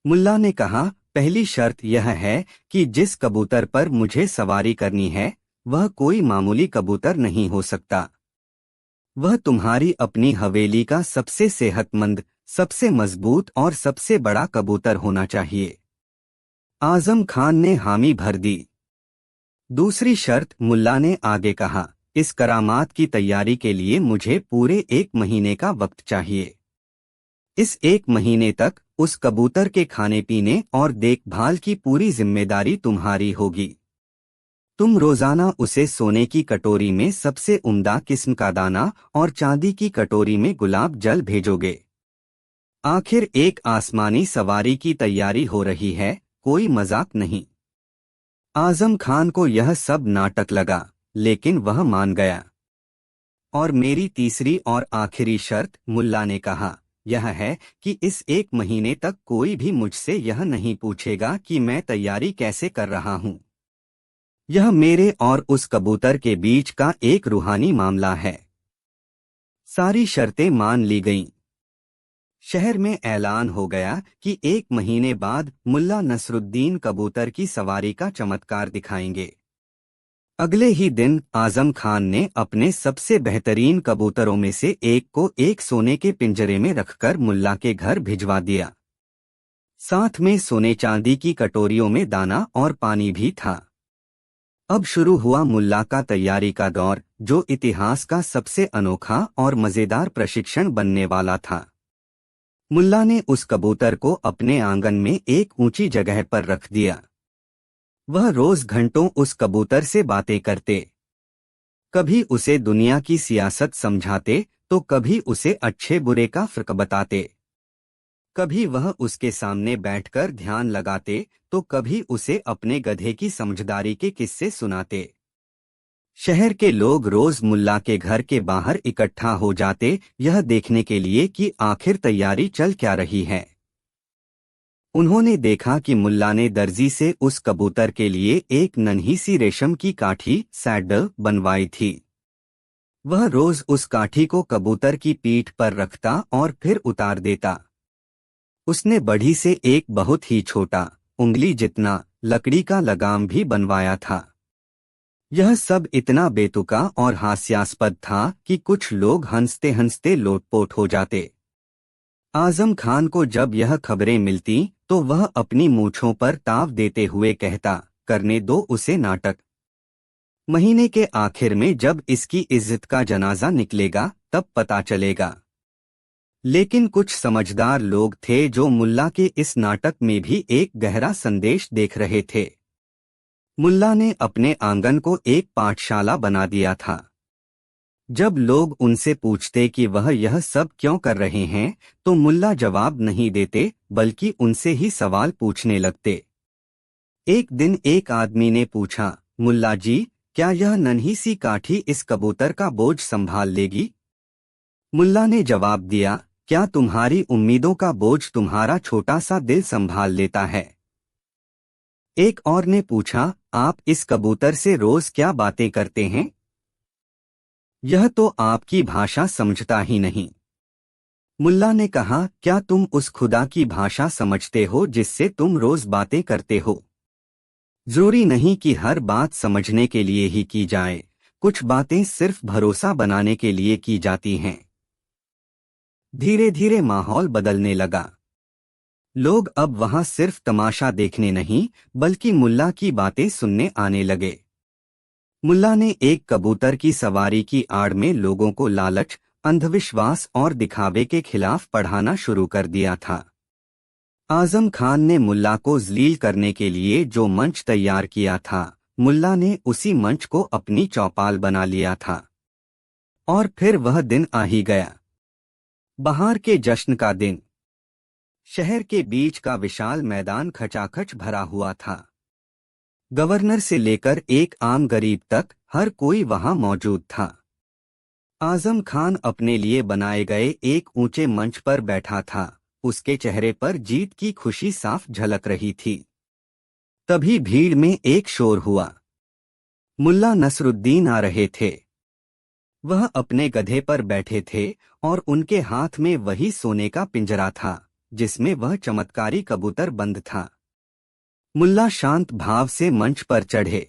मुल्ला ने कहा, पहली शर्त यह है कि जिस कबूतर पर मुझे सवारी करनी है, वह कोई मामूली कबूतर नहीं हो सकता। वह तुम्हारी अपनी हवेली का सबसे सेहतमंद, सबसे मजबूत और सबसे बड़ा कबूतर होना चाहिए। आजम खान ने हामी भर दी। दूसरी शर्त, मुल्ला ने आगे कहा, इस करामात की तैयारी के लिए मुझे पूरे 1 महीने का वक्त चाहिए। इस 1 महीने तक उस कबूतर के खाने पीने और देखभाल की पूरी जिम्मेदारी तुम्हारी होगी। तुम रोजाना उसे सोने की कटोरी में सबसे उम्दा किस्म का दाना और चांदी की कटोरी में गुलाब जल भेजोगे। आखिर एक आसमानी सवारी की तैयारी हो रही है, कोई मजाक नहीं। आजम खान को यह सब नाटक लगा, लेकिन वह मान गया। और मेरी तीसरी और आखिरी शर्त, मुल्ला ने कहा, यह है कि इस 1 महीने तक कोई भी मुझसे यह नहीं पूछेगा कि मैं तैयारी कैसे कर रहा हूं। यह मेरे और उस कबूतर के बीच का एक रूहानी मामला है। सारी शर्तें मान ली गईं। शहर में ऐलान हो गया कि 1 महीने बाद मुल्ला नसरुद्दीन कबूतर की सवारी का चमत्कार दिखाएंगे। अगले ही दिन आजम खान ने अपने सबसे बेहतरीन कबूतरों में से एक को एक सोने के पिंजरे में रखकर मुल्ला के घर भिजवा दिया। साथ में सोने चांदी की कटोरियों में दाना और पानी भी था। अब शुरू हुआ मुल्ला का तैयारी का दौर, जो इतिहास का सबसे अनोखा और मजेदार प्रशिक्षण बनने वाला था। मुल्ला ने उस कबूतर को अपने आंगन में एक ऊंची जगह पर रख दिया। वह रोज घंटों उस कबूतर से बातें करते। कभी उसे दुनिया की सियासत समझाते तो कभी उसे अच्छे बुरे का फर्क बताते। कभी वह उसके सामने बैठकर ध्यान लगाते तो कभी उसे अपने गधे की समझदारी के किस्से सुनाते। शहर के लोग रोज मुल्ला के घर के बाहर इकट्ठा हो जाते, यह देखने के लिए कि आखिर तैयारी चल क्या रही है। उन्होंने देखा कि मुल्ला ने दर्जी से उस कबूतर के लिए एक नन्ही सी रेशम की काठी सैडल बनवाई थी। वह रोज उस काठी को कबूतर की पीठ पर रखता और फिर उतार देता। उसने बढ़ी से एक बहुत ही छोटा, उंगली जितना लकड़ी का लगाम भी बनवाया था। यह सब इतना बेतुका और हास्यास्पद था कि कुछ लोग हंसते हंसते लोटपोट हो जाते। आजम खान को जब यह खबरें मिलती तो वह अपनी मूंछों पर ताव देते हुए कहता, करने दो उसे नाटक। महीने के आखिर में जब इसकी इज्जत का जनाजा निकलेगा तब पता चलेगा। लेकिन कुछ समझदार लोग थे जो मुल्ला के इस नाटक में भी एक गहरा संदेश देख रहे थे। मुल्ला ने अपने आंगन को एक पाठशाला बना दिया था। जब लोग उनसे पूछते कि वह यह सब क्यों कर रहे हैं तो मुल्ला जवाब नहीं देते बल्कि उनसे ही सवाल पूछने लगते। एक दिन एक आदमी ने पूछा, मुल्ला जी, क्या यह नन्ही सी काठी इस कबूतर का बोझ संभाल लेगी? मुल्ला ने जवाब दिया, क्या तुम्हारी उम्मीदों का बोझ तुम्हारा छोटा सा दिल संभाल लेता है? एक और ने पूछा, आप इस कबूतर से रोज क्या बातें करते हैं? यह तो आपकी भाषा समझता ही नहीं। मुल्ला ने कहा, क्या तुम उस खुदा की भाषा समझते हो जिससे तुम रोज बातें करते हो? जरूरी नहीं कि हर बात समझने के लिए ही की जाए, कुछ बातें सिर्फ भरोसा बनाने के लिए की जाती हैं। धीरे धीरे माहौल बदलने लगा। लोग अब वहां सिर्फ तमाशा देखने नहीं बल्कि मुल्ला की बातें सुनने आने लगे। मुल्ला ने एक कबूतर की सवारी की आड़ में लोगों को लालच, अंधविश्वास और दिखावे के खिलाफ पढ़ाना शुरू कर दिया था। आजम खान ने मुल्ला को जलील करने के लिए जो मंच तैयार किया था, मुल्ला ने उसी मंच को अपनी चौपाल बना लिया था। और फिर वह दिन आ ही गया, बहार के जश्न का दिन। शहर के बीच का विशाल मैदान खचाखच भरा हुआ था। गवर्नर से लेकर एक आम गरीब तक हर कोई वहां मौजूद था। आजम खान अपने लिए बनाए गए एक ऊंचे मंच पर बैठा था। उसके चेहरे पर जीत की खुशी साफ झलक रही थी। तभी भीड़ में एक शोर हुआ। मुल्ला नसरुद्दीन आ रहे थे। वह अपने गधे पर बैठे थे और उनके हाथ में वही सोने का पिंजरा था जिसमें वह चमत्कारी कबूतर बंद था। मुल्ला शांत भाव से मंच पर चढ़े।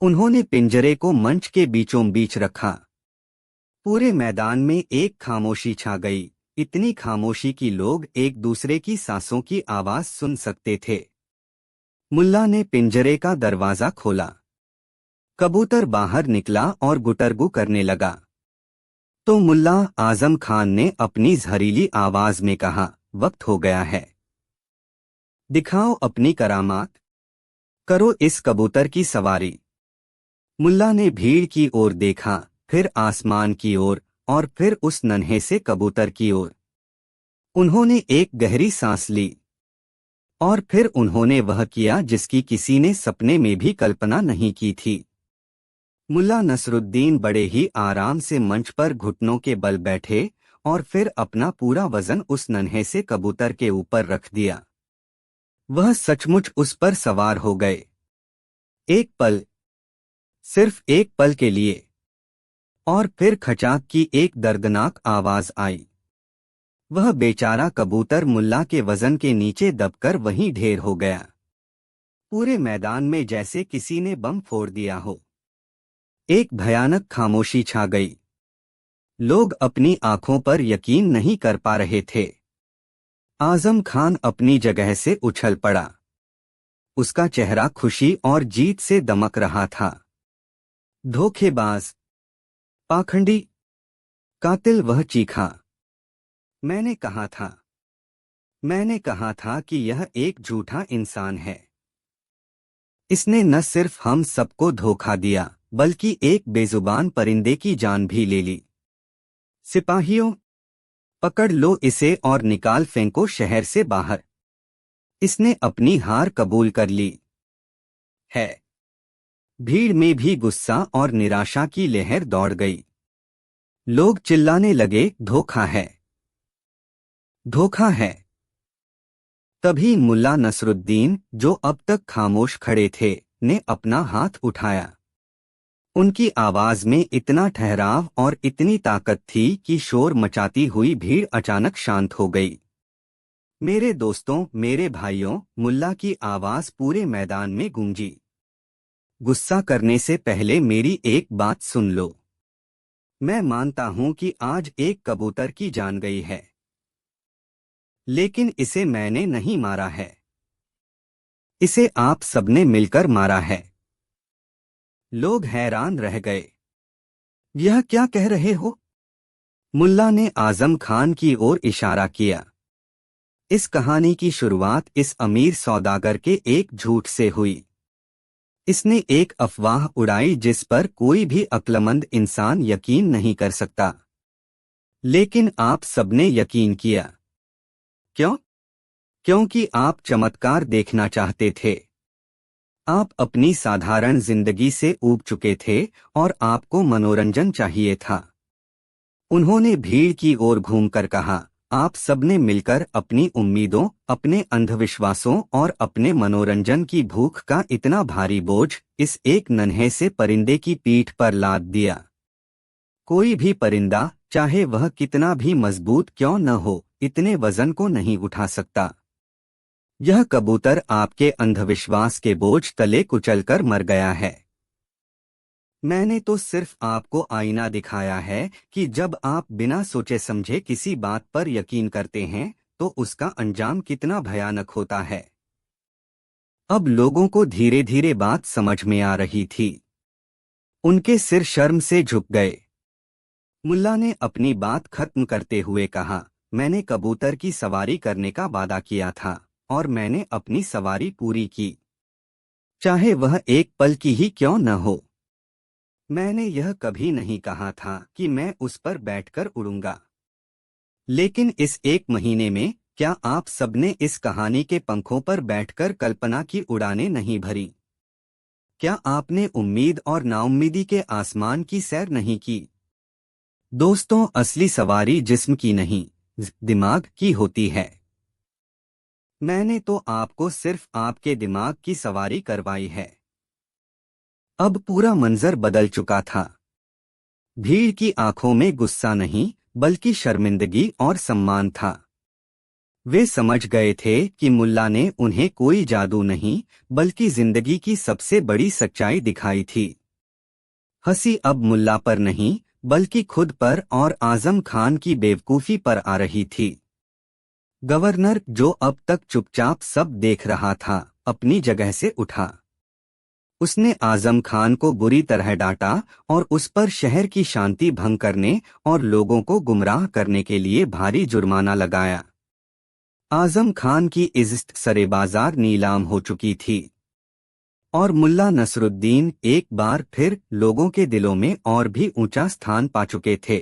उन्होंने पिंजरे को मंच के बीचों बीच रखा। पूरे मैदान में एक खामोशी छा गई, इतनी खामोशी कि लोग एक दूसरे की सांसों की आवाज सुन सकते थे। मुल्ला ने पिंजरे का दरवाजा खोला। कबूतर बाहर निकला और गुटरगू करने लगा। तो मुल्ला आजम खान ने अपनी जहरीली आवाज में कहा, वक्त हो गया है। दिखाओ अपनी करामात, करो इस कबूतर की सवारी। मुल्ला ने भीड़ की ओर देखा, फिर आसमान की ओर और फिर उस नन्हे से कबूतर की ओर। उन्होंने एक गहरी सांस ली और फिर उन्होंने वह किया जिसकी किसी ने सपने में भी कल्पना नहीं की थी। मुल्ला नसरुद्दीन बड़े ही आराम से मंच पर घुटनों के बल बैठे और फिर अपना पूरा वजन उस नन्हे से कबूतर के ऊपर रख दिया। वह सचमुच उस पर सवार हो गए। एक पल, सिर्फ एक पल के लिए, और फिर खचाक की एक दर्दनाक आवाज आई। वह बेचारा कबूतर मुल्ला के वजन के नीचे दबकर वहीं ढेर हो गया। पूरे मैदान में जैसे किसी ने बम फोड़ दिया हो। एक भयानक खामोशी छा गई। लोग अपनी आंखों पर यकीन नहीं कर पा रहे थे। आजम खान अपनी जगह से उछल पड़ा। उसका चेहरा खुशी और जीत से दमक रहा था। धोखेबाज, पाखंडी, कातिल, वह चीखा। मैंने कहा था, मैंने कहा था कि यह एक झूठा इंसान है। इसने न सिर्फ हम सबको धोखा दिया, बल्कि एक बेजुबान परिंदे की जान भी ले ली। सिपाहियों, पकड़ लो इसे और निकाल फेंको शहर से बाहर। इसने अपनी हार कबूल कर ली है। भीड़ में भी गुस्सा और निराशा की लहर दौड़ गई। लोग चिल्लाने लगे, धोखा है, धोखा है। तभी मुल्ला नसरुद्दीन, जो अब तक खामोश खड़े थे, ने अपना हाथ उठाया। उनकी आवाज में इतना ठहराव और इतनी ताकत थी कि शोर मचाती हुई भीड़ अचानक शांत हो गई। मेरे दोस्तों, मेरे भाइयों, मुल्ला की आवाज पूरे मैदान में गूंजी। गुस्सा करने से पहले मेरी एक बात सुन लो। मैं मानता हूं कि आज एक कबूतर की जान गई है, लेकिन इसे मैंने नहीं मारा है। इसे आप सबने मिलकर मारा है। लोग हैरान रह गए। यह क्या कह रहे हो? मुल्ला ने आजम खान की ओर इशारा किया। इस कहानी की शुरुआत इस अमीर सौदागर के एक झूठ से हुई। इसने एक अफवाह उड़ाई जिस पर कोई भी अक्लमंद इंसान यकीन नहीं कर सकता। लेकिन आप सबने यकीन किया। क्यों? क्योंकि आप चमत्कार देखना चाहते थे। आप अपनी साधारण जिंदगी से ऊब चुके थे और आपको मनोरंजन चाहिए था। उन्होंने भीड़ की ओर घूमकर कहा, आप सबने मिलकर अपनी उम्मीदों, अपने अंधविश्वासों और अपने मनोरंजन की भूख का इतना भारी बोझ इस एक नन्हे से परिंदे की पीठ पर लाद दिया। कोई भी परिंदा, चाहे वह कितना भी मजबूत क्यों न हो, इतने वजन को नहीं उठा सकता। यह कबूतर आपके अंधविश्वास के बोझ तले कुचलकर मर गया है। मैंने तो सिर्फ आपको आईना दिखाया है कि जब आप बिना सोचे समझे किसी बात पर यकीन करते हैं तो उसका अंजाम कितना भयानक होता है। अब लोगों को धीरे धीरे बात समझ में आ रही थी। उनके सिर शर्म से झुक गए। मुल्ला ने अपनी बात खत्म करते हुए कहा, मैंने कबूतर की सवारी करने का वादा किया था और मैंने अपनी सवारी पूरी की, चाहे वह एक पल की ही क्यों न हो। मैंने यह कभी नहीं कहा था कि मैं उस पर बैठकर उड़ूंगा। लेकिन इस एक महीने में क्या आप सबने इस कहानी के पंखों पर बैठकर कल्पना की उड़ानें नहीं भरी? क्या आपने उम्मीद और नाउम्मीदी के आसमान की सैर नहीं की? दोस्तों, असली सवारी जिस्म की नहीं, दिमाग की होती है। मैंने तो आपको सिर्फ आपके दिमाग की सवारी करवाई है। अब पूरा मंजर बदल चुका था। भीड़ की आंखों में गुस्सा नहीं, बल्कि शर्मिंदगी और सम्मान था। वे समझ गए थे कि मुल्ला ने उन्हें कोई जादू नहीं, बल्कि जिंदगी की सबसे बड़ी सच्चाई दिखाई थी। हंसी अब मुल्ला पर नहीं, बल्कि खुद पर और आजम खान की बेवकूफी पर आ रही थी। गवर्नर, जो अब तक चुपचाप सब देख रहा था, अपनी जगह से उठा। उसने आजम खान को बुरी तरह डांटा और उस पर शहर की शांति भंग करने और लोगों को गुमराह करने के लिए भारी जुर्माना लगाया। आजम खान की इज्जत सरे बाजार नीलाम हो चुकी थी और मुल्ला नसरुद्दीन एक बार फिर लोगों के दिलों में और भी ऊंचा स्थान पा चुके थे।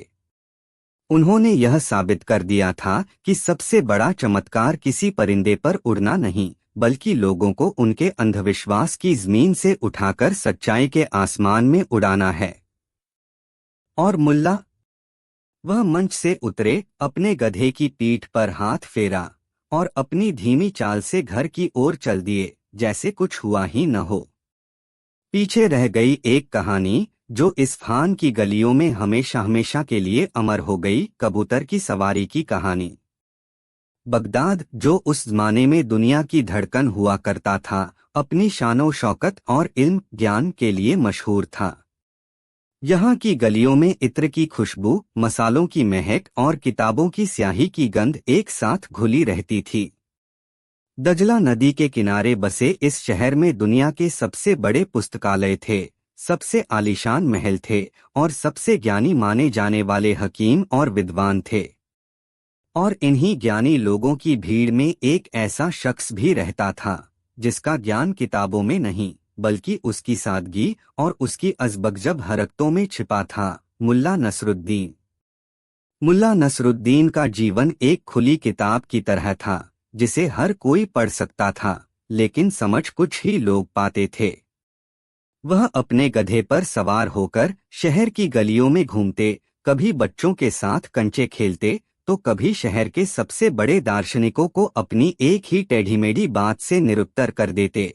उन्होंने यह साबित कर दिया था कि सबसे बड़ा चमत्कार किसी परिंदे पर उड़ना नहीं, बल्कि लोगों को उनके अंधविश्वास की जमीन से उठाकर सच्चाई के आसमान में उड़ाना है। और मुल्ला, वह मंच से उतरे, अपने गधे की पीठ पर हाथ फेरा और अपनी धीमी चाल से घर की ओर चल दिए, जैसे कुछ हुआ ही न हो। पीछे रह गई एक कहानी जो इस्फहान की गलियों में हमेशा हमेशा के लिए अमर हो गई, कबूतर की सवारी की कहानी। बगदाद, जो उस जमाने में दुनिया की धड़कन हुआ करता था, अपनी शानो शौकत और इल्म ज्ञान के लिए मशहूर था। यहाँ की गलियों में इत्र की खुशबू, मसालों की महक और किताबों की स्याही की गंध एक साथ घुली रहती थी। दजला नदी के किनारे बसे इस शहर में दुनिया के सबसे बड़े पुस्तकालय थे, सबसे आलीशान महल थे और सबसे ज्ञानी माने जाने वाले हकीम और विद्वान थे। और इन्हीं ज्ञानी लोगों की भीड़ में एक ऐसा शख्स भी रहता था जिसका ज्ञान किताबों में नहीं बल्कि उसकी सादगी और उसकी अजबगजब हरकतों में छिपा था, मुल्ला नसरुद्दीन। मुल्ला नसरुद्दीन का जीवन एक खुली किताब की तरह था जिसे हर कोई पढ़ सकता था, लेकिन समझ कुछ ही लोग पाते थे। वह अपने गधे पर सवार होकर शहर की गलियों में घूमते, कभी बच्चों के साथ कंचे खेलते तो कभी शहर के सबसे बड़े दार्शनिकों को अपनी एक ही टेढ़ी-मेढ़ी बात से निरुत्तर कर देते।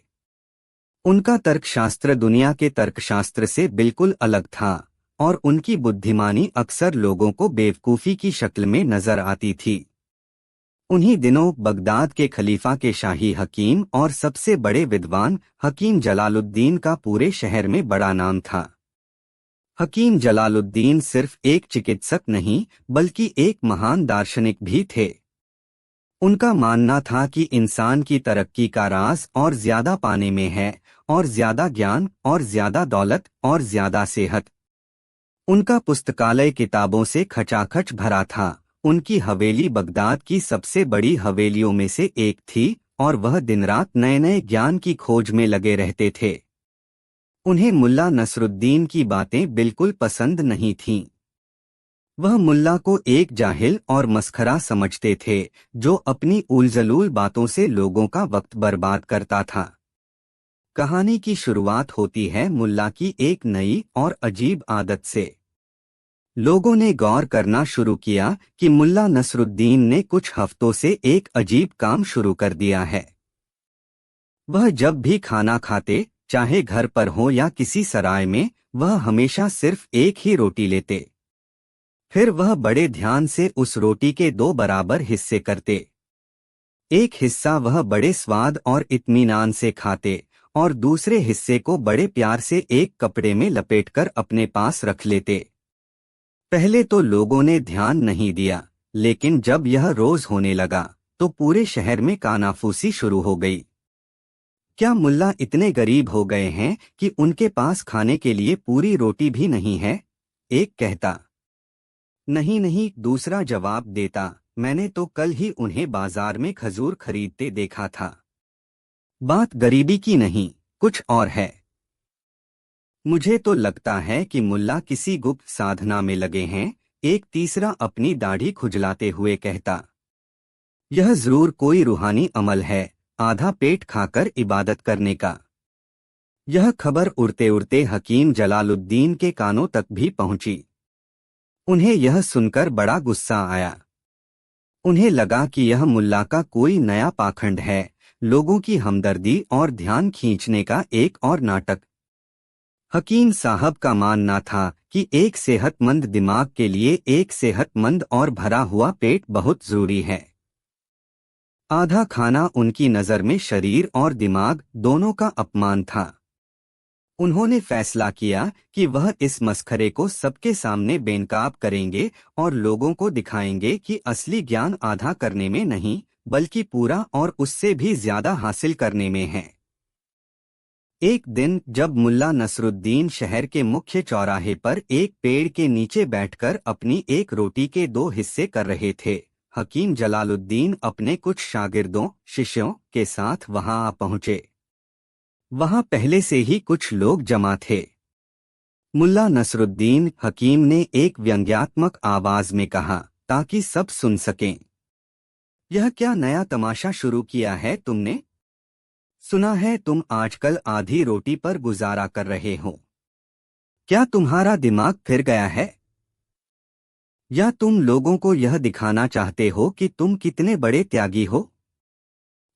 उनका तर्कशास्त्र दुनिया के तर्कशास्त्र से बिल्कुल अलग था और उनकी बुद्धिमानी अक्सर लोगों को बेवकूफ़ी की शक्ल में नजर आती थी। उन्हीं दिनों बगदाद के खलीफा के शाही हकीम और सबसे बड़े विद्वान हकीम जलालुद्दीन का पूरे शहर में बड़ा नाम था। हकीम जलालुद्दीन सिर्फ एक चिकित्सक नहीं बल्कि एक महान दार्शनिक भी थे। उनका मानना था कि इंसान की तरक्की का राज और ज्यादा पाने में है, और ज्यादा ज्ञान और ज्यादा दौलत और ज्यादा सेहत। उनका पुस्तकालय किताबों से खचाखच भरा था। उनकी हवेली बगदाद की सबसे बड़ी हवेलियों में से एक थी और वह दिन रात नए नए ज्ञान की खोज में लगे रहते थे। उन्हें मुल्ला नसरुद्दीन की बातें बिल्कुल पसंद नहीं थीं। वह मुल्ला को एक जाहिल और मस्खरा समझते थे जो अपनी उलझलूल बातों से लोगों का वक्त बर्बाद करता था। कहानी की शुरुआत होती है मुल्ला की एक नई और अजीब आदत से। लोगों ने गौर करना शुरू किया कि मुल्ला नसरुद्दीन ने कुछ हफ्तों से एक अजीब काम शुरू कर दिया है। वह जब भी खाना खाते, चाहे घर पर हो या किसी सराय में, वह हमेशा सिर्फ एक ही रोटी लेते। फिर वह बड़े ध्यान से उस रोटी के 2 बराबर हिस्से करते। एक हिस्सा वह बड़े स्वाद और इत्मीनान से खाते और दूसरे हिस्से को बड़े प्यार से एक कपड़े में लपेटकर अपने पास रख लेते। पहले तो लोगों ने ध्यान नहीं दिया, लेकिन जब यह रोज होने लगा तो पूरे शहर में कानाफूसी शुरू हो गई। क्या मुल्ला इतने गरीब हो गए हैं कि उनके पास खाने के लिए पूरी रोटी भी नहीं है? एक कहता। नहीं नहीं, दूसरा जवाब देता, मैंने तो कल ही उन्हें बाजार में खजूर खरीदते देखा था। बात गरीबी की नहीं, कुछ और है। मुझे तो लगता है कि मुल्ला किसी गुप्त साधना में लगे हैं। एक तीसरा अपनी दाढ़ी खुजलाते हुए कहता। यह जरूर कोई रूहानी अमल है, आधा पेट खाकर इबादत करने का। यह खबर उड़ते उड़ते हकीम जलालुद्दीन के कानों तक भी पहुंची। उन्हें यह सुनकर बड़ा गुस्सा आया। उन्हें लगा कि यह मुल्ला का कोई नया पाखंड है, लोगों की हमदर्दी और ध्यान खींचने का एक और नाटक। हकीम साहब का मानना था कि एक सेहतमंद दिमाग के लिए एक सेहतमंद और भरा हुआ पेट बहुत जरूरी है। आधा खाना उनकी नज़र में शरीर और दिमाग दोनों का अपमान था। उन्होंने फैसला किया कि वह इस मस्खरे को सबके सामने बेनकाब करेंगे और लोगों को दिखाएंगे कि असली ज्ञान आधा करने में नहीं बल्कि पूरा और उससे भी ज्यादा हासिल करने में है। एक दिन जब मुल्ला नसरुद्दीन शहर के मुख्य चौराहे पर एक पेड़ के नीचे बैठकर अपनी एक रोटी के 2 हिस्से कर रहे थे, हकीम जलालुद्दीन अपने कुछ शागिर्दों शिष्यों के साथ वहां आ पहुंचे। वहां पहले से ही कुछ लोग जमा थे। मुल्ला नसरुद्दीन हकीम ने एक व्यंग्यात्मक आवाज में कहा ताकि सब सुन सकें। यह क्या नया तमाशा शुरू किया है तुमने? सुना है तुम आजकल आधी रोटी पर गुजारा कर रहे हो। क्या तुम्हारा दिमाग फिर गया है? या तुम लोगों को यह दिखाना चाहते हो कि तुम कितने बड़े त्यागी हो?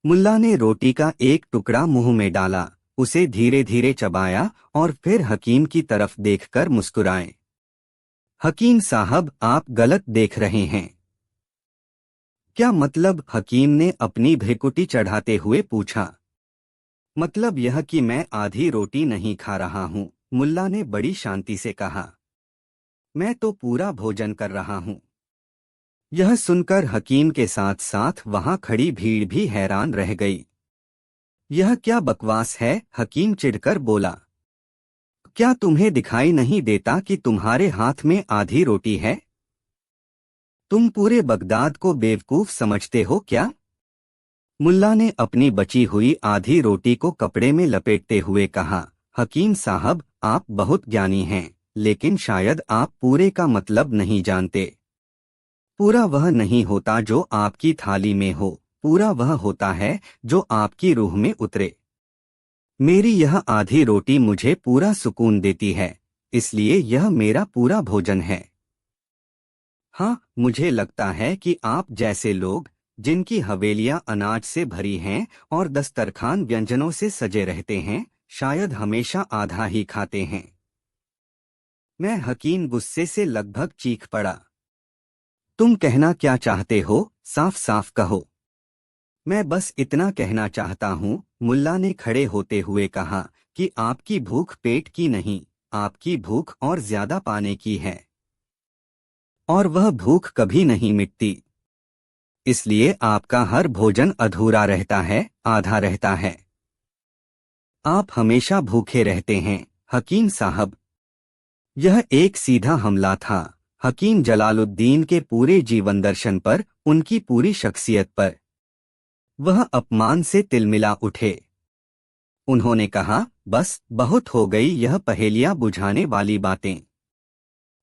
मुल्ला ने रोटी का एक टुकड़ा मुंह में डाला उसे धीरे धीरे चबाया और फिर हकीम की तरफ देखकर मुस्कुराए। हकीम साहब, आप गलत देख रहे हैं। क्या मतलब? हकीम ने अपनी भ्रिकुटी चढ़ाते हुए पूछा। मतलब यह कि मैं आधी रोटी नहीं खा रहा हूँ, मुल्ला ने बड़ी शांति से कहा। मैं तो पूरा भोजन कर रहा हूँ। यह सुनकर हकीम के साथ साथ वहां खड़ी भीड़ भी हैरान रह गई। यह क्या बकवास है? हकीम चिढ़कर बोला। क्या तुम्हें दिखाई नहीं देता कि तुम्हारे हाथ में आधी रोटी है? तुम पूरे बगदाद को बेवकूफ समझते हो क्या? मुल्ला ने अपनी बची हुई आधी रोटी को कपड़े में लपेटते हुए कहा। हकीम साहब, आप बहुत ज्ञानी हैं, लेकिन शायद आप पूरे का मतलब नहीं जानते। पूरा वह नहीं होता जो आपकी थाली में हो, पूरा वह होता है जो आपकी रूह में उतरे। मेरी यह आधी रोटी मुझे पूरा सुकून देती है, इसलिए यह मेरा पूरा भोजन है। हाँ, मुझे लगता है कि आप जैसे लोग, जिनकी हवेलियां अनाज से भरी हैं और दस्तरखान व्यंजनों से सजे रहते हैं, शायद हमेशा आधा ही खाते हैं। मैं हकीम गुस्से से लगभग चीख पड़ा। तुम कहना क्या चाहते हो? साफ साफ कहो। मैं बस इतना कहना चाहता हूँ, मुल्ला ने खड़े होते हुए कहा, कि आपकी भूख पेट की नहीं, आपकी भूख और ज्यादा पाने की है। और वह भूख कभी नहीं मिटती। इसलिए आपका हर भोजन अधूरा रहता है, आधा रहता है। आप हमेशा भूखे रहते हैं, हकीम साहब। यह एक सीधा हमला था, हकीम जलालुद्दीन के पूरे जीवन दर्शन पर, उनकी पूरी शख्सियत पर। वह अपमान से तिलमिला उठे। उन्होंने कहा, बस बहुत हो गई यह पहेलियां बुझाने वाली बातें।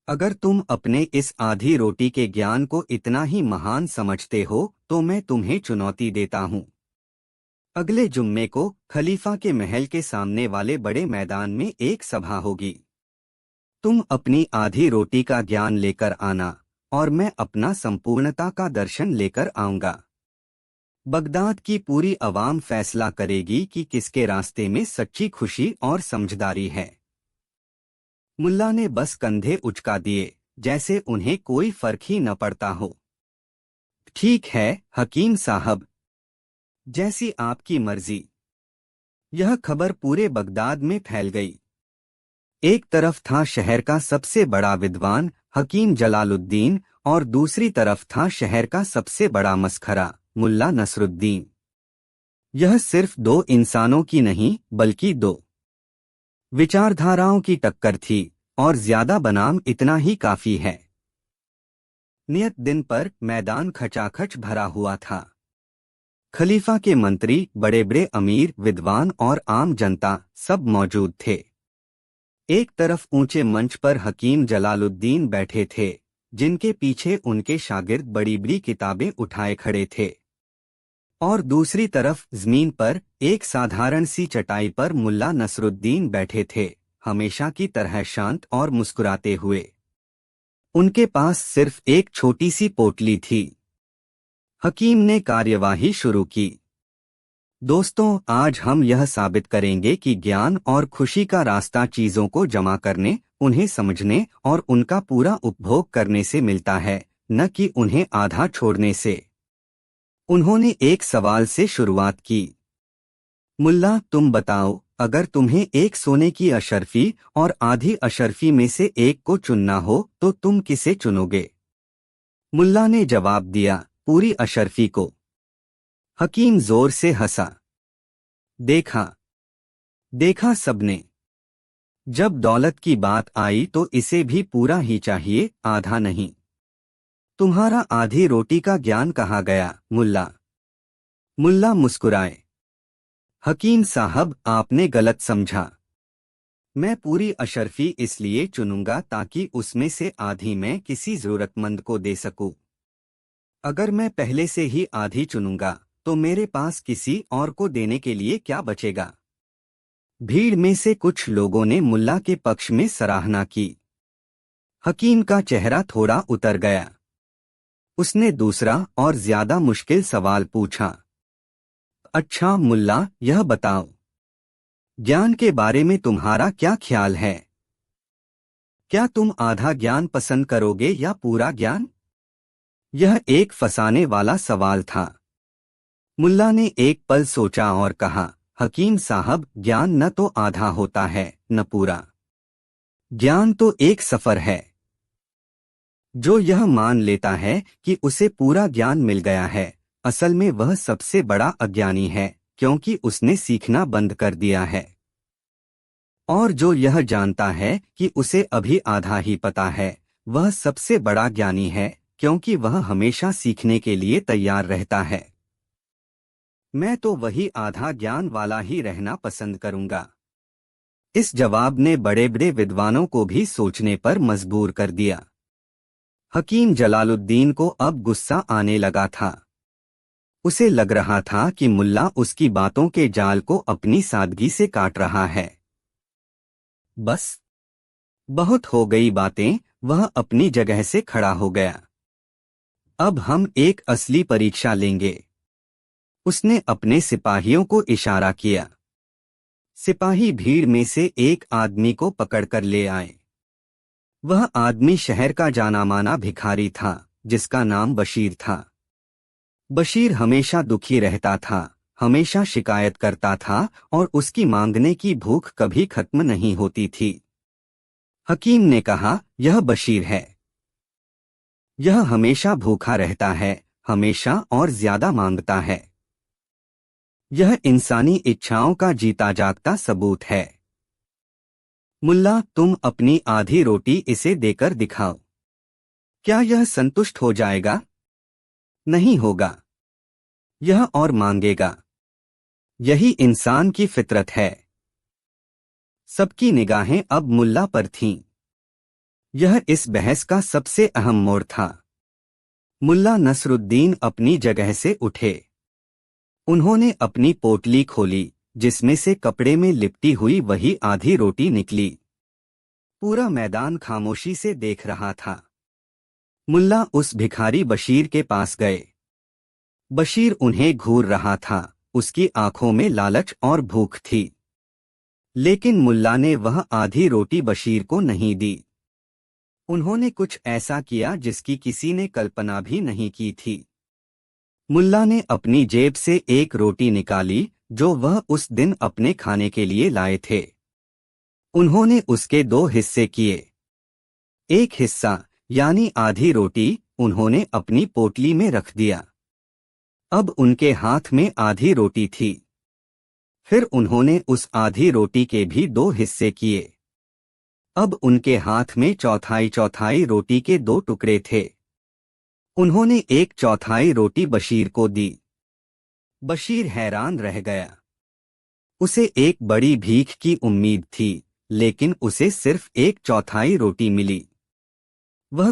अगर तुम अपने इस आधी रोटी के ज्ञान को इतना ही महान समझते हो तो मैं तुम्हें चुनौती देता हूँ। अगले जुम्मे को खलीफा के महल के सामने वाले बड़े मैदान में एक सभा होगी। तुम अपनी आधी रोटी का ज्ञान लेकर आना और मैं अपना संपूर्णता का दर्शन लेकर आऊंगा। बगदाद की पूरी अवाम फैसला करेगी कि किसके रास्ते में सच्ची खुशी और समझदारी है। मुल्ला ने बस कंधे उचका दिए, जैसे उन्हें कोई फर्क ही न पड़ता हो। ठीक है हकीम साहब, जैसी आपकी मर्जी। यह खबर पूरे बगदाद में फैल गई। एक तरफ था शहर का सबसे बड़ा विद्वान हकीम जलालुद्दीन और दूसरी तरफ था शहर का सबसे बड़ा मस्खरा मुल्ला नसरुद्दीन। यह सिर्फ दो इंसानों की नहीं बल्कि दो विचारधाराओं की टक्कर थी, और ज्यादा बनाम इतना ही काफी है। नियत दिन पर मैदान खचाखच भरा हुआ था। खलीफा के मंत्री, बड़े बड़े अमीर, विद्वान और आम जनता सब मौजूद थे। एक तरफ ऊंचे मंच पर हकीम जलालुद्दीन बैठे थे, जिनके पीछे उनके शागिर्द बड़ी बड़ी किताबें उठाए खड़े थे, और दूसरी तरफ जमीन पर एक साधारण सी चटाई पर मुल्ला नसरुद्दीन बैठे थे, हमेशा की तरह शांत और मुस्कुराते हुए। उनके पास सिर्फ एक छोटी सी पोटली थी। हकीम ने कार्यवाही शुरू की। दोस्तों, आज हम यह साबित करेंगे कि ज्ञान और खुशी का रास्ता चीजों को जमा करने, उन्हें समझने और उनका पूरा उपभोग करने से मिलता है, न कि उन्हें आधा छोड़ने से। उन्होंने एक सवाल से शुरुआत की। मुल्ला, तुम बताओ, अगर तुम्हें एक सोने की अशर्फी और आधी अशर्फी में से एक को चुनना हो तो तुम किसे चुनोगे? मुल्ला ने जवाब दिया, पूरी अशर्फी को। हकीम जोर से हंसा। देखा देखा सबने। जब दौलत की बात आई तो इसे भी पूरा ही चाहिए, आधा नहीं। तुम्हारा आधी रोटी का ज्ञान कहाँ गया मुल्ला? मुल्ला मुस्कुराए। हकीम साहब, आपने गलत समझा। मैं पूरी अशर्फी इसलिए चुनूंगा ताकि उसमें से आधी मैं किसी जरूरतमंद को दे सकूं। अगर मैं पहले से ही आधी चुनूंगा तो मेरे पास किसी और को देने के लिए क्या बचेगा? भीड़ में से कुछ लोगों ने मुल्ला के पक्ष में सराहना की। हकीम का चेहरा थोड़ा उतर गया। उसने दूसरा और ज्यादा मुश्किल सवाल पूछा। अच्छा मुल्ला, यह बताओ, ज्ञान के बारे में तुम्हारा क्या ख्याल है? क्या तुम आधा ज्ञान पसंद करोगे या पूरा ज्ञान? यह एक फंसाने वाला सवाल था। मुल्ला ने एक पल सोचा और कहा, हकीम साहब, ज्ञान न तो आधा होता है न पूरा। ज्ञान तो एक सफर है। जो यह मान लेता है कि उसे पूरा ज्ञान मिल गया है, असल में वह सबसे बड़ा अज्ञानी है, क्योंकि उसने सीखना बंद कर दिया है। और जो यह जानता है कि उसे अभी आधा ही पता है, वह सबसे बड़ा ज्ञानी है, क्योंकि वह हमेशा सीखने के लिए तैयार रहता है। मैं तो वही आधा ज्ञान वाला ही रहना पसंद करूंगा। इस जवाब ने बड़े बड़े विद्वानों को भी सोचने पर मजबूर कर दिया। हकीम जलालुद्दीन को अब गुस्सा आने लगा था। उसे लग रहा था कि मुल्ला उसकी बातों के जाल को अपनी सादगी से काट रहा है। बस, बहुत हो गई बातें। वह अपनी जगह से खड़ा हो गया। अब हम एक असली परीक्षा लेंगे। उसने अपने सिपाहियों को इशारा किया। सिपाही भीड़ में से एक आदमी को पकड़कर ले आए। वह आदमी शहर का जाना-माना भिखारी था, जिसका नाम बशीर था। बशीर हमेशा दुखी रहता था, हमेशा शिकायत करता था और उसकी मांगने की भूख कभी खत्म नहीं होती थी। हकीम ने कहा, यह बशीर है। यह हमेशा भूखा रहता है, हमेशा और ज्यादा मांगता है। यह इंसानी इच्छाओं का जीता जागता सबूत है। मुल्ला, तुम अपनी आधी रोटी इसे देकर दिखाओ। क्या यह संतुष्ट हो जाएगा? नहीं होगा। यह और मांगेगा। यही इंसान की फितरत है। सबकी निगाहें अब मुल्ला पर थीं। यह इस बहस का सबसे अहम मोड़ था। मुल्ला नसरुद्दीन अपनी जगह से उठे। उन्होंने अपनी पोटली खोली, जिसमें से कपड़े में लिपटी हुई वही आधी रोटी निकली। पूरा मैदान खामोशी से देख रहा था। मुल्ला उस भिखारी बशीर के पास गए। बशीर उन्हें घूर रहा था, उसकी आंखों में लालच और भूख थी। लेकिन मुल्ला ने वह आधी रोटी बशीर को नहीं दी। उन्होंने कुछ ऐसा किया जिसकी किसी ने कल्पना भी नहीं की थी। मुल्ला ने अपनी जेब से एक रोटी निकाली, जो वह उस दिन अपने खाने के लिए लाए थे। उन्होंने उसके दो हिस्से किए। एक हिस्सा, यानी आधी रोटी, उन्होंने अपनी पोटली में रख दिया। अब उनके हाथ में आधी रोटी थी। फिर उन्होंने उस आधी रोटी के भी दो हिस्से किए। अब उनके हाथ में चौथाई चौथाई रोटी के दो टुकड़े थे। उन्होंने एक चौथाई रोटी बशीर को दी। बशीर हैरान रह गया। उसे एक बड़ी भीख की उम्मीद थी, लेकिन उसे सिर्फ एक चौथाई रोटी मिली। वह